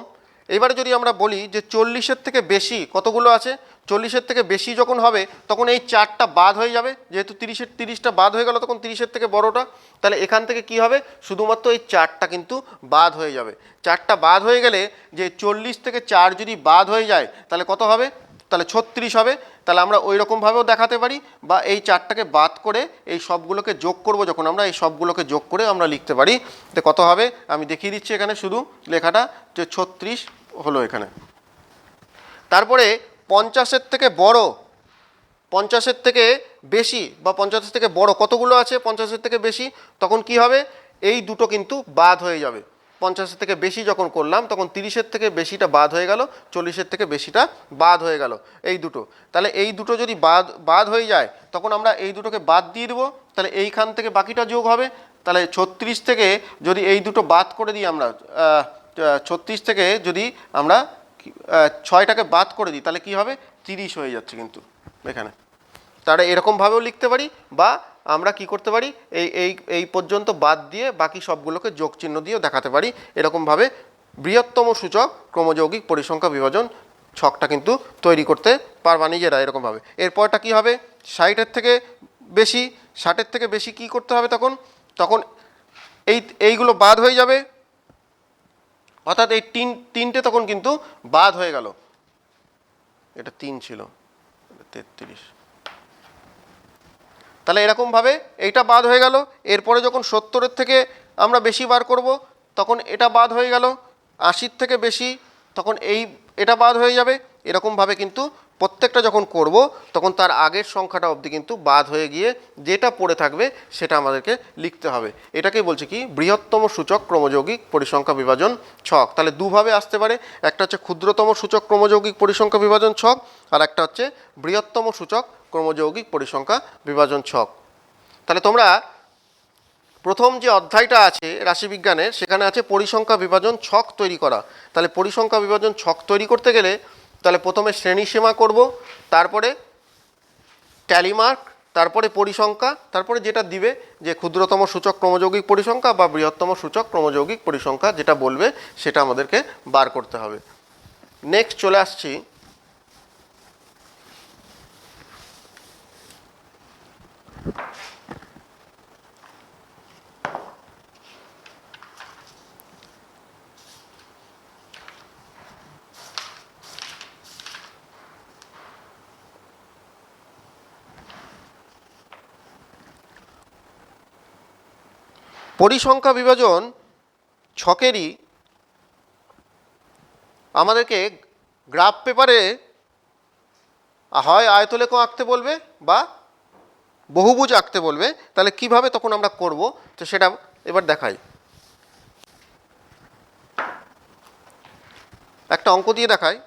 এবারে যদি আমরা বলি যে 40-এর থেকে বেশি কতগুলো আছে, 40-এর থেকে বেশি যখন হবে তখন এই 4টা বাদ হয়ে যাবে, যেহেতু 30টা বাদ হয়ে গেল তখন 30-এর থেকে বড়টা, তাহলে এখান থেকে কি হবে, শুধুমাত্র এই 4টা কিন্তু বাদ হয়ে যাবে। 4টা বাদ হয়ে গেলে যে 40 থেকে 4 যদি বাদ হয়ে যায় তাহলে কত হবে, তাহলে 36 হবে। তাহলে আমরা ওই রকমভাবেও দেখাতে পারি, বা এই 4টাকে বাদ করে এই সবগুলোকে যোগ করব, যখন আমরা এই সবগুলোকে যোগ করে আমরা লিখতে পারি যে কত হবে। আমি দেখিয়ে দিচ্ছি এখানে শুধু লেখাটা, যে 36 হলো এখানে। তারপরে 50-এর থেকে বড়, 50-এর থেকে বেশি বা 50-এর থেকে বড় কতগুলো আছে 50-এর থেকে বেশি, তখন কি হবে, এই দুটো কিন্তু বাদ হয়ে যাবে। 50-এর থেকে বেশি যখন করলাম তখন 30-এর থেকে বেশিটা বাদ হয়ে গেল, 40-এর থেকে বেশিটা বাদ হয়ে গেল, এই দুটো। তাহলে এই দুটো যদি বাদ হয়ে যায় তখন আমরা এই দুটোকে বাদ দিয়ে দেবো, তাহলে এইখান থেকে বাকিটা যোগ হবে। তাহলে 36 থেকে যদি এই দুটো বাদ করে দিই আমরা, 36 থেকে যদি আমরা 6টাকে বাদ করে দিই তাহলে কি হবে, 30 হয়ে যাচ্ছে কিন্তু এখানে। তাহলে এরকমভাবেও লিখতে পারি, বা আমরা কি করতে পারি, এই পর্যন্ত বাদ দিয়ে বাকি সবগুলোকে যোগ চিহ্ন দিয়েও দেখাতে পারি। এরকমভাবে বৃহত্তম সূচক ক্রমযৌগিক পরিসংখ্যা বিভাজন ছকটা কিন্তু তৈরি করতে পারবা নিজেরা এরকমভাবে। এরপরটা কি হবে, 60-এর থেকে বেশি, 60-এর থেকে বেশি কি করতে হবে, তখন এইগুলো বাদ হয়ে যাবে, অর্থাৎ এই তিনটে তখন কিন্তু বাদ হয়ে গেল। এটা 3 ছিল, 33। তাহলে এরকমভাবে এইটা বাদ হয়ে গেল। এরপরে যখন 70-এর থেকে আমরা বেশি বার করব তখন এটা বাদ হয়ে গেল, 80-র থেকে বেশি তখন এটা বাদ হয়ে যাবে। এরকমভাবে কিন্তু প্রত্যেকটা যখন করব তখন তার আগের সংখ্যাটা অবধি কিন্তু বাদ হয়ে গিয়ে যেটা পড়ে থাকবে সেটা আমাদেরকে লিখতে হবে। এটাকেই বলছে কি, বৃহত্তম সূচক ক্রমযৌগিক পরিসংখ্যা বিভাজন ছক। তাহলে দুভাবে আসতে পারে, একটা হচ্ছে ক্ষুদ্রতম সূচক ক্রমযৌগিক পরিসংখ্যা বিভাজন ছক, আর একটা হচ্ছে বৃহত্তম সূচক ক্রমযৌগিক পরিসংখ্যা বিভাজন ছক। তাহলে তোমরা প্রথম যে অধ্যায়টা আছে রাশিবিজ্ঞানের, সেখানে আছে পরিসংখ্যা বিভাজন ছক তৈরি করা। তাহলে পরিসংখ্যা বিভাজন ছক তৈরি করতে গেলে তাহলে প্রথমে শ্রেণীসীমা করব, তারপরে ট্যালিমার্ক, তারপরে পরিসংখ্যা, তারপরে যেটা দিবে যে ক্ষুদ্রতম সূচক ক্রমযৌগিক পরিসংখ্যা বা বৃহত্তম সূচক ক্রমযৌগিক পরিসংখ্যা, যেটা বলবে সেটা আমাদেরকে বার করতে হবে। নেক্সট চলে আসছি পরিসংখ্যা বিভাজন ছকেরই আমাদেরকে গ্রাফ পেপারে হয় আয়তলেখ আঁকতে বলবে বা বহুভুজ আঁকতে বলবে। তাহলে কিভাবে তখন আমরা করব, তো সেটা এবার দেখাই। একটা অঙ্ক দিয়ে দেখাই।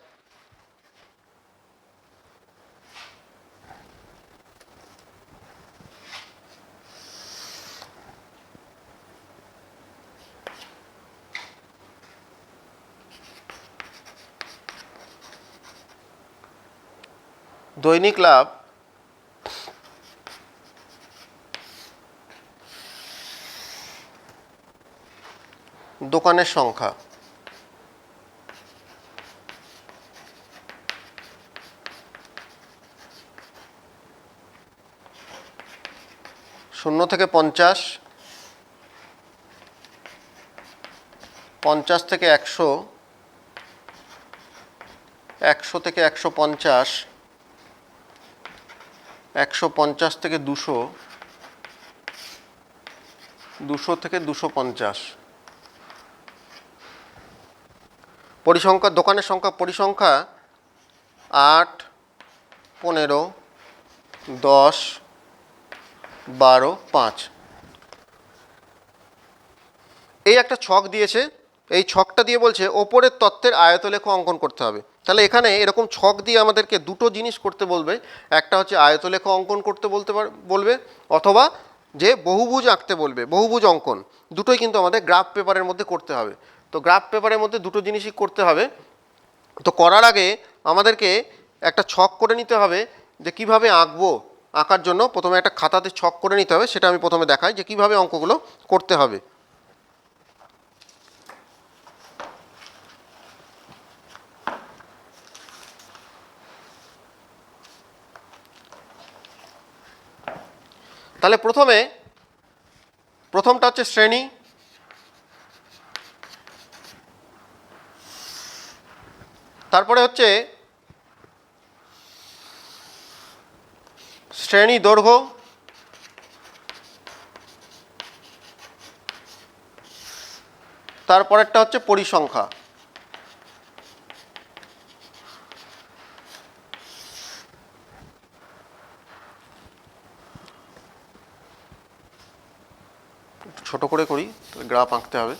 দৈনিক লাভ দোকানের সংখ্যা, শূন্য থেকে 50, 50 থেকে 100, 100 থেকে 150, 150 থেকে 200, 200 থেকে 250। পরিসংখ্যা, দোকানের সংখ্যা, পরিসংখ্যা 8, 15, 10, 12, 5। এই একটা ছক দিয়েছে, এই ছকটা দিয়ে বলছে ওপরের তত্ত্বের আয়তলেখ অঙ্কন করতে হবে। তাহলে এখানে এরকম ছক দিয়ে আমাদেরকে দুটো জিনিস করতে বলবে, একটা হচ্ছে আয়তলেখ অঙ্কন করতে বলবে, অথবা যে বহুভুজ আঁকতে বলবে, বহুভুজ অঙ্কন। দুটোই কিন্তু আমাদের গ্রাফ পেপারের মধ্যে করতে হবে। তো গ্রাফ পেপারের মধ্যে দুটো জিনিসই করতে হবে। তো করার আগে আমাদেরকে একটা ছক করে নিতে হবে যে কিভাবে আঁকবো। আঁকার জন্য প্রথমে একটা খাতাতে ছক করে নিতে হবে, সেটা আমি প্রথমে দেখাই যে কিভাবে অঙ্কগুলো করতে হবে। তাহলে প্রথমটা হচ্ছে শ্রেণী, তারপরে হচ্ছে শ্রেণী দৈর্ঘ্য, তারপরেরটা হচ্ছে পরিসংখ্যা। ছোট করে করি, গ্রাফ আঁকতে হবে।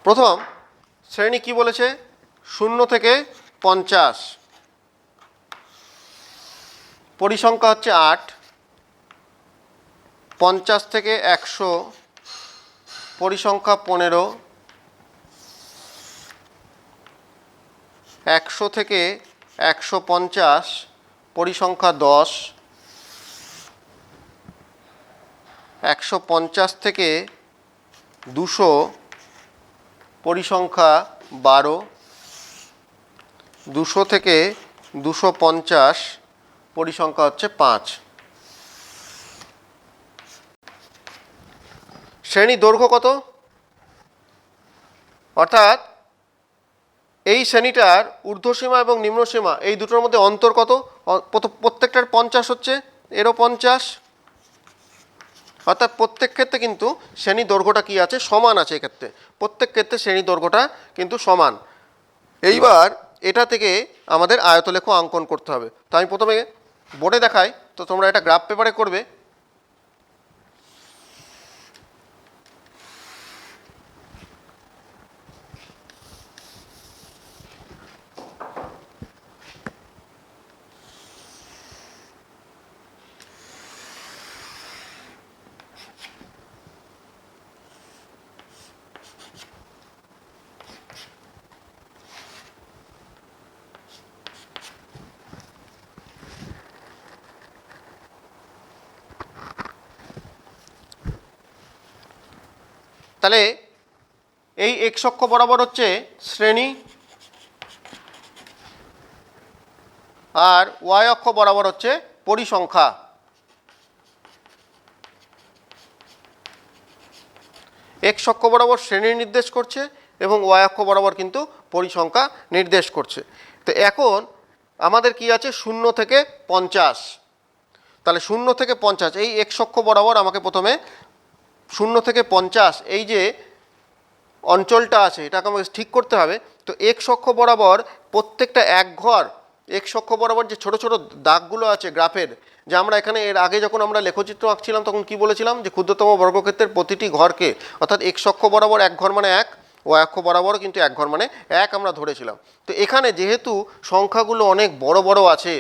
প্রথম শ্রেণী কি বলেছে? 0 থেকে 50। পরিসংখ্যা হচ্ছে 8। 50 থেকে 100 পরিসংখ্যা 15। 100 থেকে 150 পরিসংখ্যা 10। 150 থেকে 200 পরিসংখ্যা 12। 200 থেকে 250 পরিসংখ্যা হচ্ছে 5। শ্রেণী দৈর্ঘ্য কত? অর্থাৎ এই শ্রেণীটার ঊর্ধ্বসীমা এবং নিম্নসীমা এই দুটোর মধ্যে অন্তর কত? প্রত্যেকটার 50 হচ্ছে, এরও 50। অর্থাৎ প্রত্যেক ক্ষেত্রে কিন্তু শ্রেণী দৈর্ঘ্যটা কি আছে? সমান আছে। এক্ষেত্রে প্রত্যেক ক্ষেত্রে শ্রেণী দৈর্ঘ্যটা কিন্তু সমান। এইবার এটা থেকে আমাদের আয়তলেখ অঙ্কন করতে হবে। তো আমি প্রথমে বোর্ডে দেখাই, তো তোমরা এটা গ্রাফ পেপারে করবে। তাহলে এই এক্স অক্ষ বরাবর হচ্ছে শ্রেণী, আর ওয়াই অক্ষ বরাবর হচ্ছে পরিসংখ্যা। এক্স অক্ষ বরাবর শ্রেণী নির্দেশ করছে এবং ওয়াই অক্ষ বরাবর কিন্তু পরিসংখ্যা নির্দেশ করছে। তো এখন আমাদের কি আছে? 0 থেকে 50। তাহলে 0 থেকে 50 এই এক্স অক্ষ বরাবর আমাকে প্রথমে 0 থেকে 50 এই যে অঞ্চলটা আছে এটাকে আমাকে ঠিক করতে হবে। তো এক্স অক্ষ বরাবর প্রত্যেকটা এক ঘর, এক্স অক্ষ বরাবর যে ছোট ছোট দাগগুলো আছে গ্রাফের, যে আমরা এখানে এর আগে যখন আমরা লেখচিত্র আঁকছিলাম তখন কি বলেছিলাম? যে ক্ষুদ্রতম বর্গক্ষেত্রের প্রতিটি ঘরকে, অর্থাৎ এক্স অক্ষ বরাবর এক ঘর মানে 1, ওয়াই অক্ষ বরাবরও কিন্তু এক ঘর মানে 1 আমরা ধরেছিলাম। তো এখানে যেহেতু সংখ্যাগুলো অনেক বড় বড় আছে,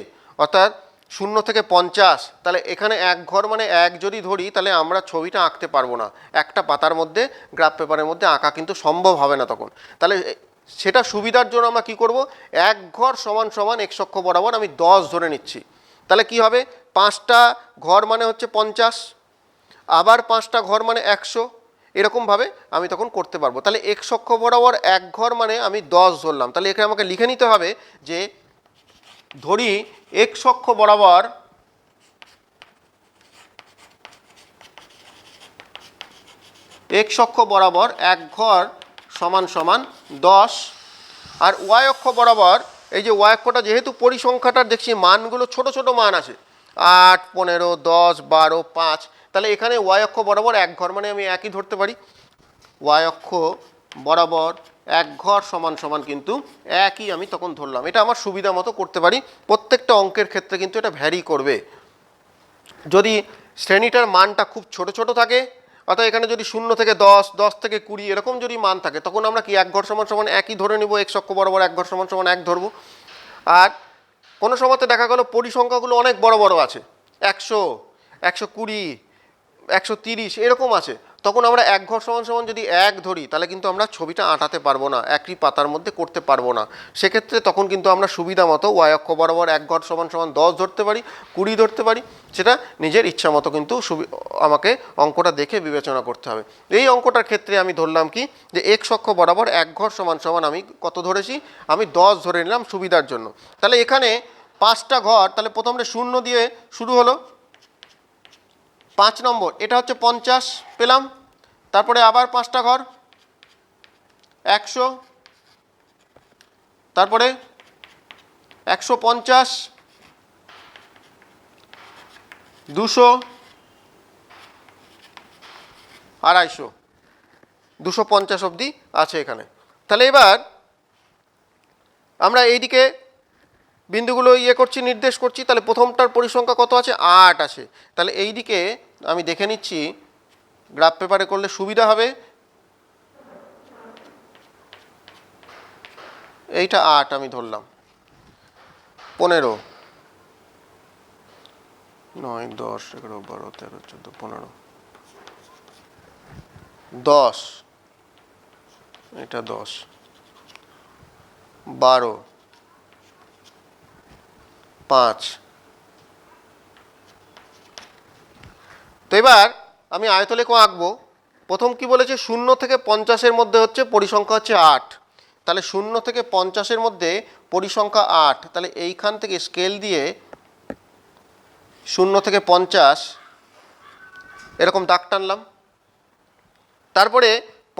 অর্থাৎ 0 থেকে 50, তাহলে এখানে এক ঘর মানে 1 যদি ধরি তাহলে আমরা ছবিটা আঁকতে পারবো না। একটা পাতার মধ্যে গ্রাফ পেপারের মধ্যে আঁকা কিন্তু সম্ভব হবে না তখন। তাহলে সেটা সুবিধার জন্য আমরা কি করব? এক ঘর সমান সমান এক্স অক্ষ বরাবর আমি 10 ধরে নিচ্ছি। তাহলে কি হবে? 5টা ঘর মানে হচ্ছে 50, আবার 5টা ঘর মানে 100, এরকমভাবে আমি তখন করতে পারবো। তাহলে এক্স অক্ষ বরাবর এক ঘর মানে আমি 10 ধরলাম। তাহলে এখানে আমাকে লিখে নিতে হবে যে ধরি এক্স অক্ষ বরাবর এক ঘর সমান সমান 10, আর ওয়াই অক্ষ বরাবর এই যে ওয়াই অক্ষটা যেহেতু পরিসংখ্যাটার দেখছি মানগুলো ছোট ছোট মান আছে 8, 15, 10, 12, 5, তাহলে এখানে ওয়াই অক্ষ বরাবর এক ঘর মানে আমি একই ধরতে পারি। ওয়াই অক্ষ বরাবর এক ঘর সমান সমান কিন্তু একই আমি তখন ধরলাম। এটা আমার সুবিধা মতো করতে পারি। প্রত্যেকটা অঙ্কের ক্ষেত্রে কিন্তু এটা ভ্যারি করবে। যদি শ্রেণীটার মানটা খুব ছোট ছোট থাকে, অর্থাৎ এখানে যদি 0 থেকে 10, 10 থেকে 20 এরকম যদি মান থাকে, তখন আমরা কি এক ঘর সমান সমান একই ধরে নেব, এক্স অক্ষ বরাবর এক ঘর সমান সমান এক ধরবো। আর কোনো সময়তে দেখা গেল পরিসংখ্যাগুলো অনেক বড় বড় আছে, 100, 120, 130 এরকম আছে, তখন আমরা এক ঘর সমান সমান যদি এক ধরি তাহলে কিন্তু আমরা ছবিটা আঁটাতে পারবো না, একই পাতার মধ্যে করতে পারবো না। সেক্ষেত্রে তখন কিন্তু আমরা সুবিধা মতো ওয়াই অক্ষ বরাবর এক ঘর সমান সমান 10 ধরতে পারি, 20 ধরতে পারি, সেটা নিজের ইচ্ছা মতো কিন্তু আমাকে অঙ্কটা দেখে বিবেচনা করতে হবে। এই অঙ্কটার ক্ষেত্রে আমি ধরলাম কি যে এক্স অক্ষ বরাবর এক ঘর সমান সমান আমি কত ধরেছি, আমি 10 ধরে নিলাম সুবিধার জন্য। তাহলে এখানে 5টা ঘর, তাহলে প্রথমে 0 দিয়ে শুরু হলো, 5 নম্বর এটা হচ্ছে 50 পেলাম, তারপরে আবার 5টা ঘর 100, তারপরে 150, 200, 250, 250 অবধি আছে এখানে। তাহলে এবার আমরা এইদিকে বিন্দুগুলো করছি, নির্দেশ করছি। তাহলে প্রথমটার পরিসংখ্যা কত আছে, 8 আছে। তাহলে এই দিকে আমি দেখে নিচ্ছি, গ্রাফ পেপারে করলে সুবিধা হবে। এইটা 8 আমি ধরলাম, 15, 9, 10, 11, 12, 13, 14, 15, 10, এটা 10, 12, 5। তো এবার আমি আয়তলেখ আঁকবো। প্রথম কি বলেছে, 0 থেকে 50-এর মধ্যে হচ্ছে পরিসংখ্যা হচ্ছে 8। তাহলে 0 থেকে 50-এর মধ্যে পরিসংখ্যা 8, তাহলে এইখান থেকে স্কেল দিয়ে 0 থেকে 50 এরকম দাগ টানলাম। তারপরে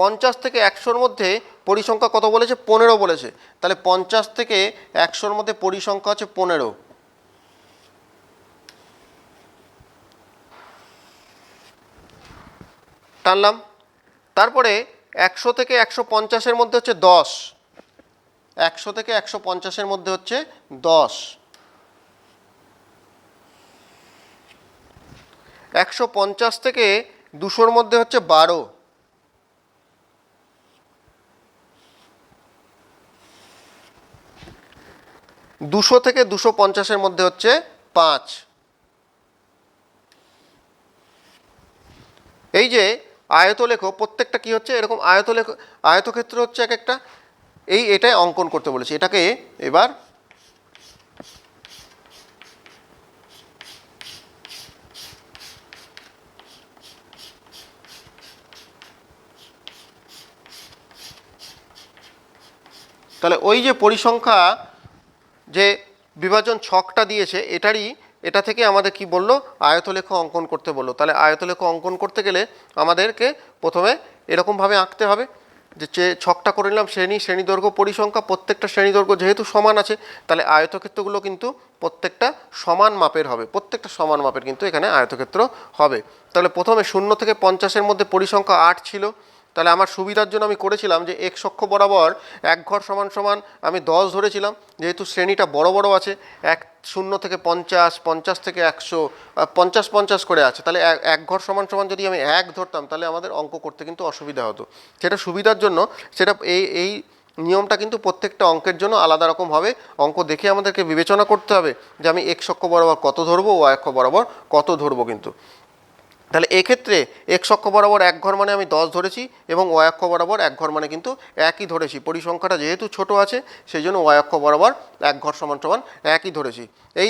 50 থেকে 100-র মধ্যে পরিসংখ্যা কত বলেছে, 15 বলেছে। তাহলে 50 থেকে 100-র মধ্যে পরিসংখ্যা হচ্ছে 15, টানলাম। তারপরে 100 থেকে 150-এর মধ্যে হচ্ছে 10, 100 থেকে 150-এর মধ্যে হচ্ছে 10, 150 থেকে 200-র মধ্যে হচ্ছে 12, 200 থেকে 250-এর মধ্যে হচ্ছে 5। এই যে আয়তলেখ, প্রত্যেকটা কি হচ্ছে এরকম আয়তলেখ, আয়তক্ষেত্র হচ্ছে এক একটা, এটাই অঙ্কন করতে বলেছি। এটাকে এবার তাহলে ওই যে পরিসংখ্যা যে বিভাজন ছকটা দিয়েছে এটা থেকে আমাদের কি বললো, আয়তলেখ অঙ্কন করতে বললো। তাহলে আয়তলেখ অঙ্কন করতে গেলে আমাদেরকে প্রথমে এরকমভাবে আঁকতে হবে যে ছকটা করে নিলাম, শ্রেণী দৈর্ঘ্য পরিসংখ্যা, প্রত্যেকটা শ্রেণী দৈর্ঘ্য যেহেতু সমান আছে, তাহলে আয়তক্ষেত্রগুলো কিন্তু প্রত্যেকটা সমান মাপের হবে, প্রত্যেকটা সমান মাপের কিন্তু এখানে আয়তক্ষেত্র হবে। তাহলে প্রথমে 0 থেকে 50-এর মধ্যে পরিসংখ্যা 8 ছিল। তাহলে আমার সুবিধার জন্য আমি করেছিলাম যে এক্স অক্ষ বরাবর এক ঘর সমান সমান আমি 10 ধরেছিলাম, যেহেতু শ্রেণীটা বড় বড় আছে, 0 থেকে 50, 50 থেকে 100, 50 50 করে আছে, তাহলে এক ঘর সমান সমান যদি আমি 1 ধরতাম তাহলে আমাদের অঙ্ক করতে কিন্তু অসুবিধা হতো। সেটা সুবিধার জন্য সেটা এই নিয়মটা কিন্তু প্রত্যেকটা অঙ্কের জন্য আলাদা রকম হবে। অঙ্ক দেখে আমাদেরকে বিবেচনা করতে হবে যে আমি এক্স অক্ষ বরাবর কত ধরবো, ওয়াই অক্ষ বরাবর কত ধরবো। কিন্তু তাহলে এক্ষেত্রে এক্স অক্ষ বরাবর এক ঘর মানে আমি 10 ধরেছি, এবং ওয়াই অক্ষ বরাবর এক ঘর মানে কিন্তু একই ধরেছি। পরিসংখ্যাটা যেহেতু ছোট আছে সেই জন্য ওয়াই অক্ষ বরাবর এক ঘর সমান সমান একই ধরেছি। এই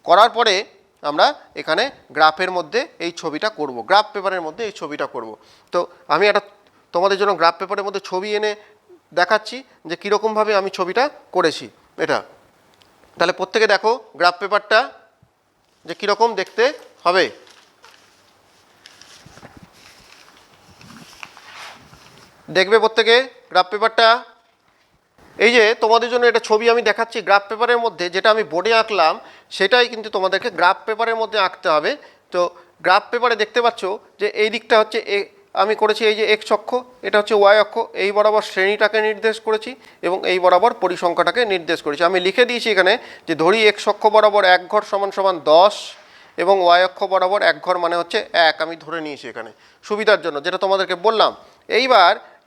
করার পরে আমরা এখানে গ্রাফের মধ্যে এই ছবিটা করব, গ্রাফ পেপারের মধ্যে এই ছবিটা করব। তো আমি একটা তোমাদের জন্য গ্রাফ পেপারের মধ্যে ছবি এনে দেখাচ্ছি যে কীরকমভাবে আমি ছবিটা করেছি এটা। তাহলে প্রত্যেকে দেখো গ্রাফ পেপারটা যে কীরকম দেখতে হবে। দেখবে প্রত্যেকে গ্রাফ পেপারটা। এই যে তোমাদের জন্য এটা ছবি আমি দেখাচ্ছি গ্রাফ পেপারের মধ্যে, যেটা আমি বোর্ডে আঁকলাম সেটাই কিন্তু তোমাদেরকে গ্রাফ পেপারের মধ্যে আঁকতে হবে। তো গ্রাফ পেপারে দেখতে পাচ্ছ যে এই দিকটা হচ্ছে আমি করেছি এই যে এক্স অক্ষ, এটা হচ্ছে ওয়াই অক্ষ, এই বরাবর শ্রেণীটাকে নির্দেশ করেছি এবং এই বরাবর পরিসংখ্যাটাকে নির্দেশ করেছি। আমি লিখে দিয়েছি এখানে যে ধরি এক্স অক্ষ বরাবর 1 ঘর সমান সমান 10 এবং ওয়াই অক্ষ বরাবর 1 ঘর মানে হচ্ছে 1, আমি ধরে নিয়েছি এখানে সুবিধার জন্য, যেটা তোমাদেরকে বললাম।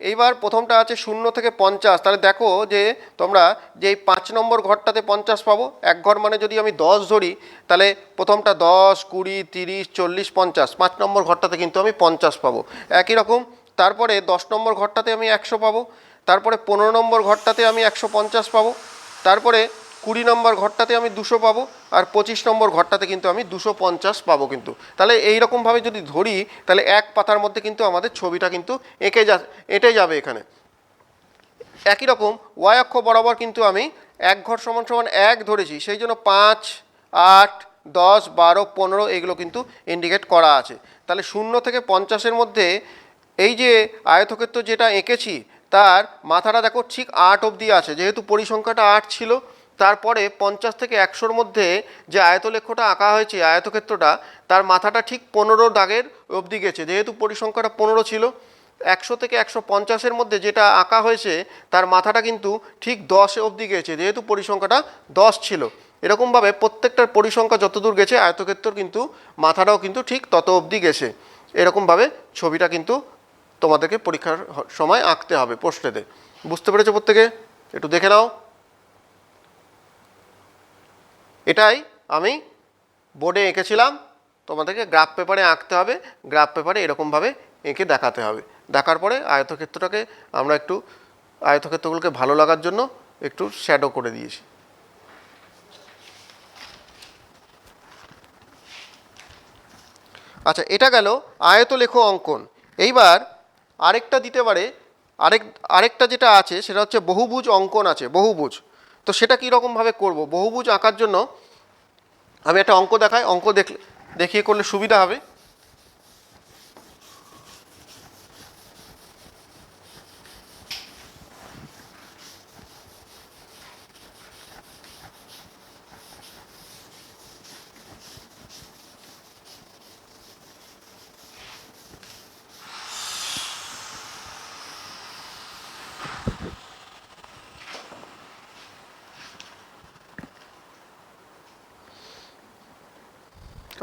এইবার প্রথমটা আছে 0 থেকে 50। তাহলে দেখো যে তোমরা যে এই 5 নম্বর ঘরটাতে 50 পাবো, 1 ঘর মানে যদি আমি 10 ধরি তাহলে প্রথমটা 10, 20, 30, 40, 50, 5 নম্বর ঘরটাতে কিন্তু আমি 50 পাবো। একই রকম তারপরে 10 নম্বর ঘরটাতে আমি 100 পাবো, তারপরে 15 নম্বর ঘরটাতে আমি 150 পাবো, তারপরে 20 নম্বর ঘরটাতে আমি 200 পাবো, আর 25 নম্বর ঘরটাতে কিন্তু আমি 250 পাবো কিন্তু। তাহলে এইরকমভাবে যদি ধরি তাহলে এক পাতার মধ্যে কিন্তু আমাদের ছবিটা কিন্তু এঁটে যাবে এখানে। একই রকম ওয়াই অক্ষ বরাবর কিন্তু আমি 1 ঘর সমান সমান 1 ধরেছি, সেই জন্য 5, 8, 10, 12, 15 এগুলো কিন্তু ইন্ডিকেট করা আছে। তাহলে 0 থেকে 50-এর মধ্যে এই যে আয়তক্ষেত্র যেটা এঁকেছি তার মাথাটা দেখো ঠিক 8 অবধি আছে, যেহেতু পরিসংখ্যাটা 8 ছিল। তারপরে 50 থেকে 100-র মধ্যে যে আয়তলেখ্যটা আঁকা হয়েছে আয়তক্ষেত্রটা, তার মাথাটা ঠিক 15 দাগের অবধি গেছে, যেহেতু পরিসংখ্যাটা 15 ছিল। 100 থেকে 150-এর মধ্যে যেটা আঁকা হয়েছে তার মাথাটা কিন্তু ঠিক 10 অবধি গেছে, যেহেতু পরিসংখ্যাটা 10 ছিল। এরকমভাবে প্রত্যেকটার পরিসংখ্যা যতদূর গেছে আয়তক্ষেত্র কিন্তু মাথাটাও কিন্তু ঠিক তত অবধি গেছে। এরকমভাবে ছবিটা কিন্তু তোমাদেরকে পরীক্ষার সময় আঁকতে হবে প্রশ্নেতে। বুঝতে পেরেছো প্রত্যেকে? একটু দেখে নাও। এটাই আমি বোর্ডে এঁকেছিলাম, তোমাদেরকে গ্রাফ পেপারে আঁকতে হবে। গ্রাফ পেপারে এরকমভাবে এঁকে দেখাতে হবে। দেখার পরে আয়তক্ষেত্রটাকে আমরা একটু আয়তক্ষেত্রগুলোকে ভালো লাগার জন্য একটু শ্যাডো করে দিয়েছি। আচ্ছা, এটা গেল আয়তলেখ অঙ্কন। এইবার আরেকটা দিতে পারে, আরেকটা যেটা আছে সেটা হচ্ছে বহুভুজ অঙ্কন আছে, বহুভুজ। তো সেটা কীরকমভাবে করব? বহুভুজ আঁকার জন্য আমি একটা অঙ্ক দেখাই, অঙ্ক দেখিয়ে করলে সুবিধা হবে।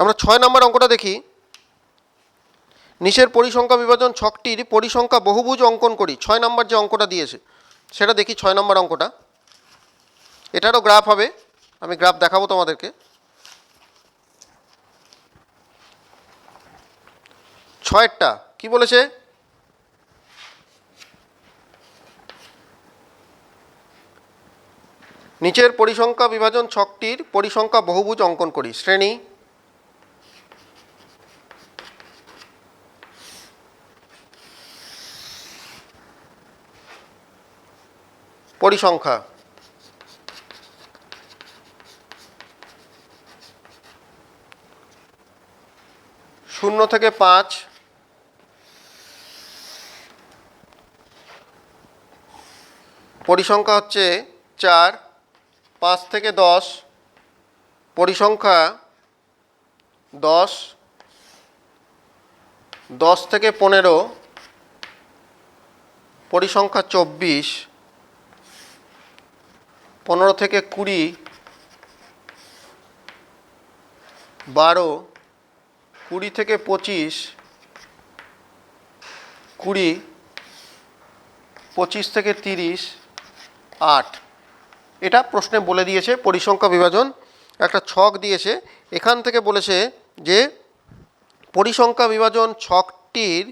আমরা 6 নম্বর অঙ্কটা দেখি। নিচের পরিসংখ্যা বিভাজন ছকটির পরিসংখ্যা বহুভুজ অঙ্কন করি। 6 নম্বর যে অঙ্কটা দিয়েছে সেটা দেখি। 6 নম্বর অঙ্কটা, এটারও গ্রাফ হবে, আমি গ্রাফ দেখাবো তোমাদেরকে। 6-এরটা কি বলেছে? নিচের পরিসংখ্যা বিভাজন ছকটির পরিসংখ্যা বহুভুজ অঙ্কন করি। শ্রেণী, পরিসংখ্যা, শূন্য থেকে 5, পরিসংখ্যা হচ্ছে 4, 5 থেকে 10, পরিসংখ্যা 10, 10 থেকে 15, পরিসংখ্যা 24, 15 থেকে 20, 12, 20 থেকে 25, 20, 25 থেকে 30, 8। এটা প্রশ্নে বলে দিয়েছে পরিসংখ্যা বিভাজন, একটা ছক দিয়েছে। এখান থেকে বলেছে যে পরিসংখ্যা বিভাজন ছকটির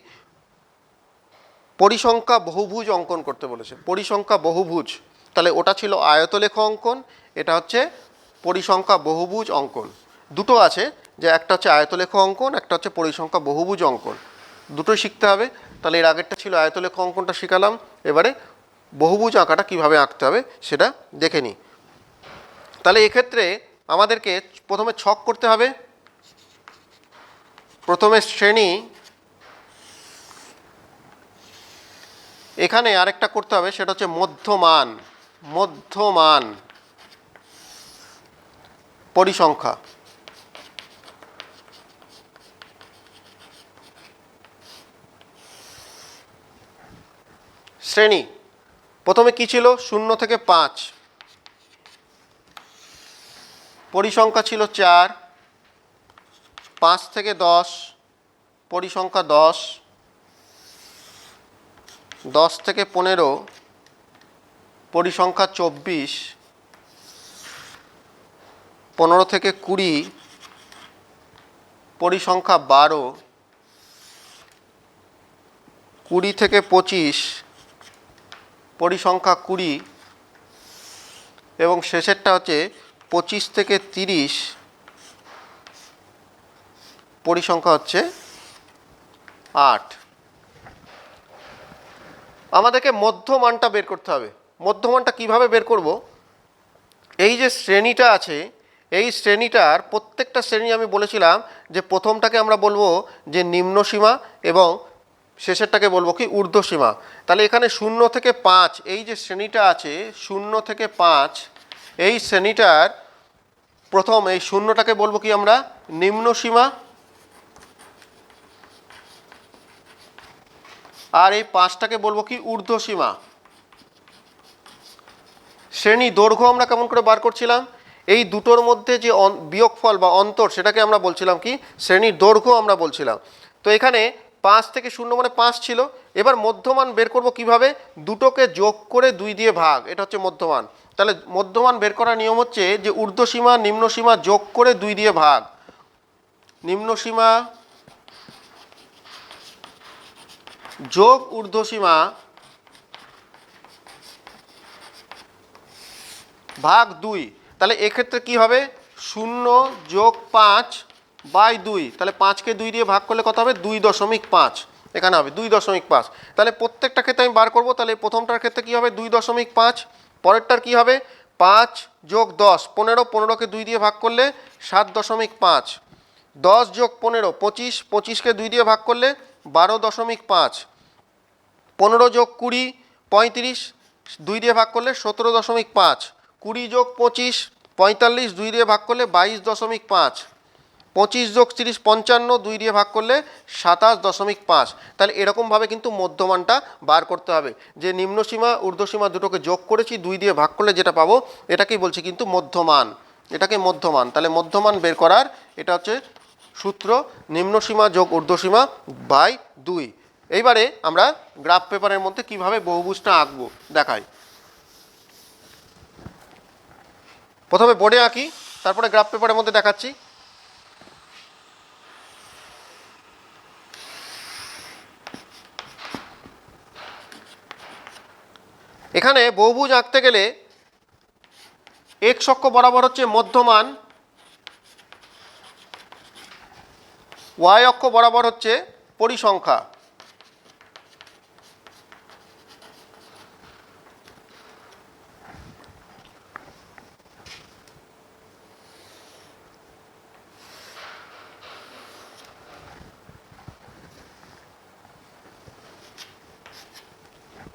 পরিসংখ্যা বহুভুজ অঙ্কন করতে বলেছে। পরিসংখ্যা বহুভুজ, তাহলে ওটা ছিল আয়তলেখ অঙ্কন, এটা হচ্ছে পরিসংখ্যা বহুভুজ অঙ্কন। দুটো আছে, যে একটা হচ্ছে আয়তলেখ অঙ্কন, একটা হচ্ছে পরিসংখ্যা বহুভুজ অঙ্কন, দুটোই শিখতে হবে। তাহলে এর আগেরটা ছিল আয়তলেখ অঙ্কনটা শিখালাম, এবারে বহুভুজ আঁকাটা কীভাবে আঁকতে হবে সেটা দেখে নিই। তাহলে এক্ষেত্রে আমাদেরকে প্রথমে ছক করতে হবে। প্রথমে শ্রেণী, এখানে আরেকটা করতে হবে, সেটা হচ্ছে মধ্যমান, মধ্যমান পরিসংখ্যা। শ্রেণী প্রথমে কি ছিল, 0 থেকে 5, পরিসংখ্যা ছিল 4, 5 থেকে 10 পরিসংখ্যা 10, 10 থেকে 15 পরিসংখ্যা 24, 15 থেকে 20 পরিসংখ্যা 12, 20 থেকে 25 পরিসংখ্যা 20 এবং শেষেরটা হচ্ছে 25 থেকে 30 পরিসংখ্যা হচ্ছে 8। আমাদেরকে মধ্যমানটা বের করতে হবে। মধ্যমানটা কিভাবে বের করব, এই যে শ্রেণীটা আছে, এই শ্রেণীটার প্রত্যেকটা শ্রেণী আমি বলেছিলাম যে প্রথমটাকে আমরা বলবো যে নিম্নসীমা এবং শেষেরটাকে বলবো কি ঊর্ধ্বসীমা। তাহলে এখানে 0 থেকে 5 এই যে শ্রেণীটা আছে, 0 থেকে 5 এই শ্রেণীটার প্রথম এই 0টাকে বলবো কি আমরা নিম্নসীমা, আর এই 5টাকে বলবো কি ঊর্ধ্বসীমা। শ্রেণী দৈর্ঘ্য আমরা কেমন করে বার করছিলাম, এই দুটোর মধ্যে যে বিয়োগফল বা অন্তর সেটাকে আমরা বলছিলাম কি শ্রেণীর দৈর্ঘ্য আমরা বলছিলাম। তো এখানে 5 থেকে 0 মানে 5 ছিল। এবার মধ্যমান বের করব কিভাবে, দুটোকে যোগ করে 2 দিয়ে ভাগ, এটা হচ্ছে মধ্যমান। তাহলে মধ্যমান বের করার নিয়ম হচ্ছে যে ঊর্ধ্বসীমা নিম্নসীমা যোগ করে 2 দিয়ে ভাগ, নিম্নসীমা যোগ ঊর্ধ্বসীমা ভাগ 2। তাহলে এক্ষেত্রে কি হবে, 0 যোগ 5 বাই 2, তাহলে 5কে 2 দিয়ে ভাগ করলে কত হবে 2.5, এখানে হবে 2.5। তাহলে প্রত্যেকটা ক্ষেত্রে আমি বার করব। তাহলে প্রথমটার ক্ষেত্রে কি হবে 2.5, পরেরটার কি হবে 5 যোগ 10 15, 15কে 2 দিয়ে ভাগ করলে 7.5, 10 যোগ 15 25, 25কে 2 দিয়ে ভাগ করলে 12.5, 15 যোগ 20 35, 2 দিয়ে ভাগ করলে 17.5, 20 যোগ 25 45, 2 দিয়ে ভাগ করলে 22.5, 25 যোগ 30 55, 2 দিয়ে ভাগ করলে 27.5। তাহলে এরকমভাবে কিন্তু মধ্যমানটা বার করতে হবে, যে নিম্নসীমা ঊর্ধ্বসীমা দুটোকে যোগ করেছি 2 দিয়ে ভাগ করলে যেটা পাবো এটাকেই বলছি কিন্তু মধ্যমান, এটাকে মধ্যমান। তাহলে মধ্যমান বের করার এটা হচ্ছে সূত্র, নিম্নসীমা যোগ ঊর্ধ্বসীমা বাই 2। এইবারে আমরা গ্রাফ পেপারের মধ্যে কিভাবে বহুভুজটা আঁকবো দেখাই। প্রথমে বোর্ডে আঁকি, তারপরে গ্রাফ পেপারের মধ্যে দেখাচ্ছি। এখানে বহুভুজ আঁকতে গেলে এক্স অক্ষ বরাবর হচ্ছে মধ্যমান, ওয়াই অক্ষ বরাবর হচ্ছে পরিসংখ্যা।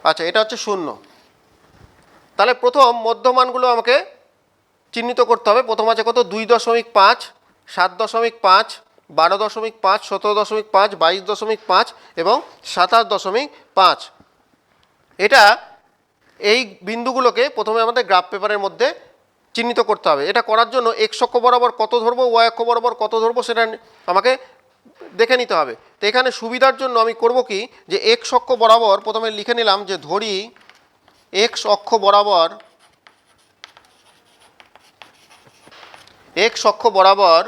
আচ্ছা, এটা হচ্ছে 0। তাহলে প্রথম মধ্যমানগুলো আমাকে চিহ্নিত করতে হবে। প্রথম আছে কত 2.5, 7.5, 12.5, 17.5, 22.5 এবং 27.5। এটা এই বিন্দুগুলোকে প্রথমে আমাদের গ্রাফ পেপারের মধ্যে চিহ্নিত করতে হবে। এটা করার জন্য এক্স অক্ষ বরাবর কত ধরবো, ওয়াই অক্ষ বরাবর কত ধরবো সেটা আমাকে দেখে নিতে হবে। তো এখানে সুবিধার জন্য আমি করব কি, যে এক্স অক্ষ বরাবর প্রথমে লিখে নিলাম যে ধরি এক্স অক্ষ বরাবর, এক্স অক্ষ বরাবর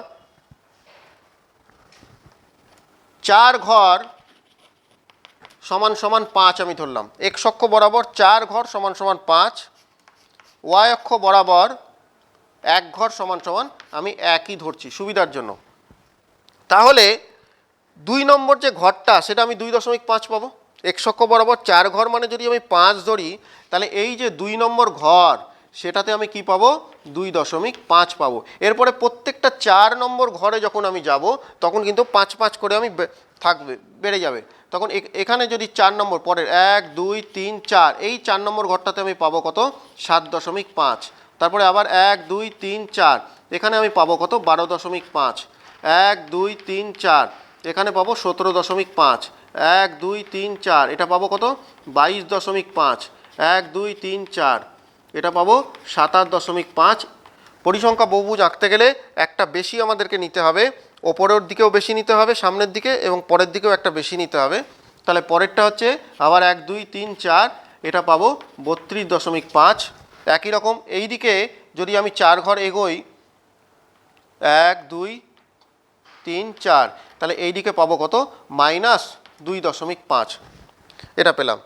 4 ঘর সমান সমান 5 আমি ধরলাম। এক্স অক্ষ বরাবর 4 ঘর সমান সমান 5, ওয়াই অক্ষ বরাবর 1 ঘর সমান সমান আমি একই ধরছি সুবিধার জন্য। তাহলে 2 নম্বর যে ঘরটা সেটা আমি 2.5 পাবো। এক্স অক্ষ বরাবর 4 ঘর মানে যদি আমি 5 ধরি, তাহলে এই যে 2 নম্বর ঘর সেটাতে আমি কি পাবো? 2.5 পাবো। এরপরে প্রত্যেকটা 4 নম্বর ঘরে যখন আমি যাব তখন কিন্তু 5 করে আমি থাকবে, বেড়ে যাবে। তখন এখানে যদি 4 নম্বর পরের 1 2 3 4 এই 4 নম্বর ঘরটাতে আমি পাবো কত? 7.5। তারপরে আবার 1 2 3 4 এখানে আমি পাবো কত? 12.5। 1 2 3 4 এখানে পাবো 17.5। 1 2 3 4 এটা পাবো কত? 22.5। 1 2 3 4 এটা পাবো 27.5। পরিসংখ্যা বহুভুজ আঁকতে গেলে একটা বেশি আমাদেরকে নিতে হবে, ওপরের দিকেও বেশি নিতে হবে, সামনের দিকে এবং পরের দিকেও একটা বেশি নিতে হবে। তাহলে পরেরটা হচ্ছে আবার 1 2 3 4 এটা পাবো 32.5। একই রকম এই দিকে যদি আমি 4 ঘর এগোই 1 2 3 4 তাহলে এই দিকে পাবো কত? -2.5। এটা পেলাম।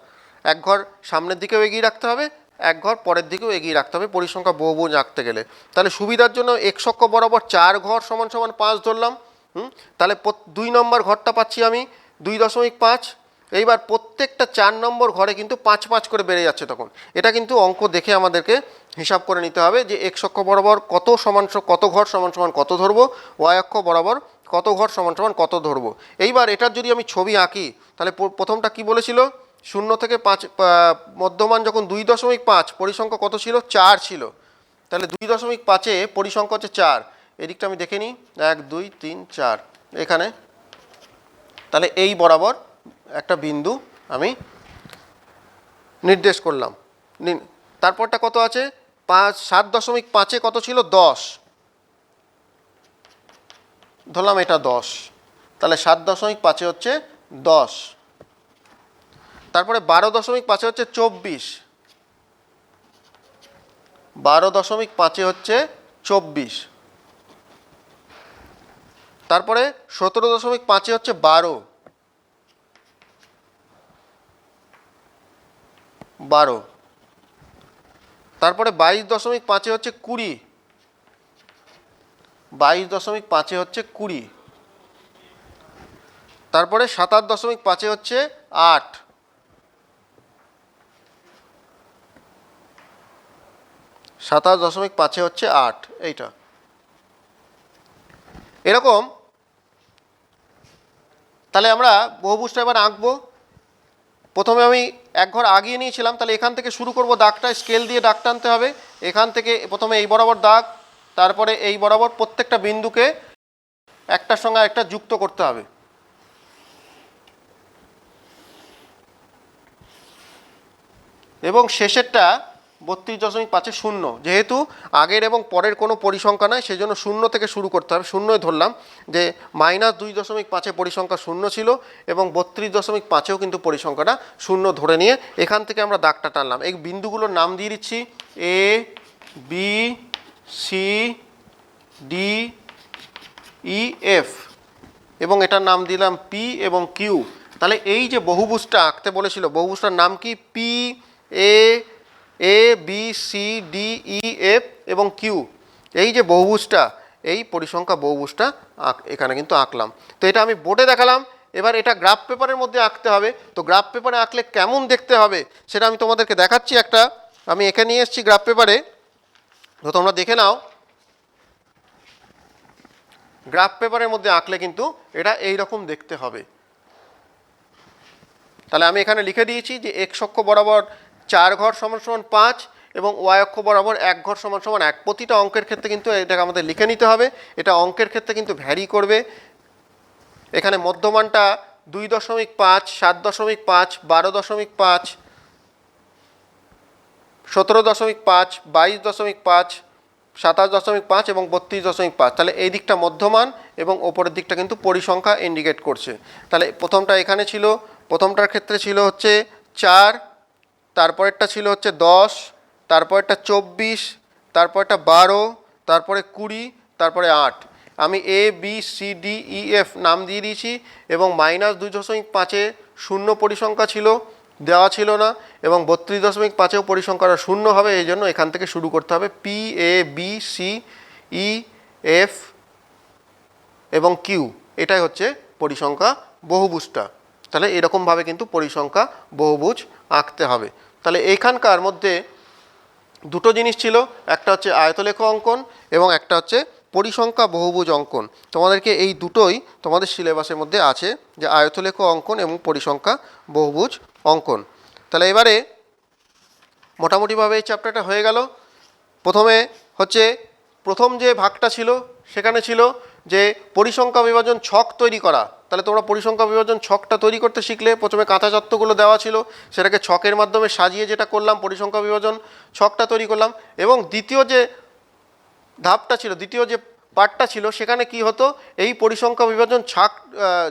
এক ঘর সামনের দিকেও এগিয়ে রাখতে হবে, এক ঘর পরের দিকেও এগিয়ে রাখতে হবে পরিসংখ্যা বহুভুজ আঁকতে গেলে। তাহলে সুবিধার জন্য এক্স অক্ষ বরাবর 4 ঘর সমান সমান 5 ধরলাম। তাহলে 2 নম্বর ঘরটা পাচ্ছি আমি 2.5। এইবার প্রত্যেকটা 4 নম্বর ঘরে কিন্তু 5 করে বেড়ে যাচ্ছে। তখন এটা কিন্তু অঙ্ক দেখে আমাদেরকে হিসাব করে নিতে হবে যে এক্স অক্ষ বরাবর কত ঘর সমান সমান কত ধরবো, ওয়াই অক্ষ বরাবর কত ঘর সমান সমান কত ধরবো। এইবার এটার যদি আমি ছবি আঁকি তাহলে প্রথমটা কি বলেছিল? 0 থেকে 5 মধ্যমান যখন 2.5 পরিসংখ্যা কত ছিল? 4 ছিল। তাহলে 2.5-এ পরিসংখ্যা হচ্ছে 4। এদিকটা আমি দেখে নিই 1 2 3 4 এখানে। তাহলে এই বরাবর একটা বিন্দু আমি নির্দেশ করলাম। তারপরটা কত আছে? 7.5-এ কত ছিল? 10 ধরলাম, এটা 10। তাহলে 7.5-এ হচ্ছে 10। তারপরে 12.5-এ হচ্ছে 24। 12.5-এ হচ্ছে 24। তারপরে 17.5-এ হচ্ছে 12। তারপরে 22.5-এ হচ্ছে 20। 22.5-এ হচ্ছে 20। তারপরে 27.5-এ হচ্ছে 8। 27.5-এ হচ্ছে 8 এইটা। এরকম তাহলে আমরা বহুভুজটা এবার আঁকবো। প্রথমে আমি এক ঘর আগিয়ে নিয়েছিলাম, তাহলে এখান থেকে শুরু করব। দাগটা স্কেল দিয়ে দাগ টানতে হবে। এখান থেকে প্রথমে এই বরাবর দাগ, তারপরে এই বরাবর প্রত্যেকটা বিন্দুকে একটার সঙ্গে একটা যুক্ত করতে হবে। এবং শেষেরটা 32.5-এ 0। যেহেতু আগের এবং পরের কোনো পরিসংখ্যা নয় সেজন্য 0 থেকে শুরু করতে হবে। 0-ই ধরলাম যে -2.5-এ পরিসংখ্যা 0 ছিল এবং 32.5-এও কিন্তু পরিসংখ্যাটা 0 ধরে নিয়ে এখান থেকে আমরা দাগটা টানলাম। এই বিন্দুগুলোর নাম দিয়ে দিচ্ছি A B C D E F এবং এটার নাম দিলাম পি এবং কিউ। তাহলে এই যে বহুভুজটা আঁকতে বলেছিল, বহুভুজটার নাম কি? P A B C D E F এবং কিউ। এই যে বহুভুজটা, এই পরিসংখ্যা বহুভুজটা এখানে কিন্তু আঁকলাম। তো এটা আমি বোর্ডে দেখালাম। এবার এটা গ্রাফ পেপারের মধ্যে আঁকতে হবে। তো গ্রাফ পেপারে আঁকলে কেমন দেখতে হবে সেটা আমি তোমাদেরকে দেখাচ্ছি। একটা আমি এখানে নিয়ে এসেছি গ্রাফ পেপারে, তো তোমরা দেখে নাও। গ্রাফ পেপারের মধ্যে আঁকলে কিন্তু এটা এই রকম দেখতে হবে। তাহলে আমি এখানে লিখে দিয়েছি যে এক্স অক্ষ বরাবর 4 ঘর সমান সমান 5 এবং ওয়াই অক্ষ বরাবর 1 ঘর সমান সমান 1। প্রতিটা অঙ্কের ক্ষেত্রে কিন্তু এটাকে আমাদের লিখে নিতে হবে। এটা অঙ্কের ক্ষেত্রে কিন্তু ভ্যারি করবে। এখানে মধ্যমানটা 2.5, 7.5, 12.5, 17.5, 22.5, 27.5 এবং 32.5। তাহলে এই দিকটা মধ্যমান এবং ওপরের দিকটা কিন্তু পরিসংখ্যা ইন্ডিকেট করছে। তাহলে প্রথমটা এখানে ছিল, প্রথমটার ক্ষেত্রে ছিল হচ্ছে 4, তারপরেরটা ছিল হচ্ছে 10, তারপরেরটা 24, তারপরেরটা 12, তারপরে 20, তারপরে 8। আমি A B C D E F নাম দিয়ে দিয়েছি এবং -2.5-এ 0 পরিসংখ্যা ছিল, দেওয়া ছিল না, এবং 32.5-এও পরিসংখ্যাটা 0 হবে। এই জন্য এখান থেকে শুরু করতে হবে P A B C E F এবং কিউ। এটাই হচ্ছে পরিসংখ্যা বহুভুজটা। তাহলে এরকমভাবে কিন্তু পরিসংখ্যা বহুভুজ আঁকতে হবে। তাহলে এইখানকার মধ্যে দুটো জিনিস ছিল, একটা হচ্ছে আয়তলেখ অঙ্কন এবং একটা হচ্ছে পরিসংখ্যা বহুভুজ অঙ্কন। তোমাদেরকে এই দুটোই তোমাদের সিলেবাসের মধ্যে আছে, যে আয়তলেখ অঙ্কন এবং পরিসংখ্যা বহুভুজ অঙ্কন। তাহলে এবারে মোটামুটিভাবে এই চ্যাপ্টারটা হয়ে গেল। প্রথমে হচ্ছে প্রথম যে ভাগটা ছিল সেখানে ছিল যে পরিসংখ্যা বিভাজন ছক তৈরি করা। তাহলে তোমরা পরিসংখ্যা বিভাজন ছকটা তৈরি করতে শিখলে। প্রথমে কাঁথা তত্ত্বগুলো দেওয়া ছিল, সেটাকে ছকের মাধ্যমে সাজিয়ে যেটা করলাম পরিসংখ্যা বিভাজন ছকটা তৈরি করলাম। এবং দ্বিতীয় যে ধাপটা ছিল, দ্বিতীয় যে পার্টটা ছিল, সেখানে কি হতো, এই পরিসংখ্যা বিভাজন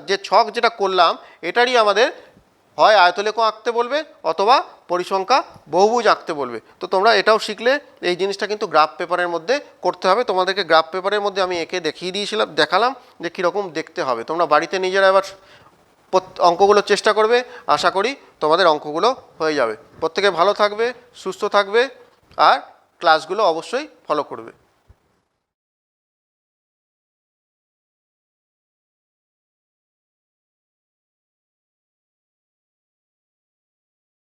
যে ছক যেটা করলাম এটারই আমাদের হয় আয়তলেখ আঁকতে বলবে অথবা পরিসংখ্যা বহুভুজ আঁকতে বলবে। তো তোমরা এটাও শিখলে। এই জিনিসটা কিন্তু গ্রাফ পেপারের মধ্যে করতে হবে। তোমাদেরকে গ্রাফ পেপারের মধ্যে আমি এঁকে দেখালাম যে কীরকম দেখতে হবে। তোমরা বাড়িতে নিজেরা এবার অঙ্কগুলো চেষ্টা করবে, আশা করি তোমাদের অঙ্কগুলো হয়ে যাবে। প্রত্যেকে ভালো থাকবে, সুস্থ থাকবে আর ক্লাসগুলো অবশ্যই ফলো করবে।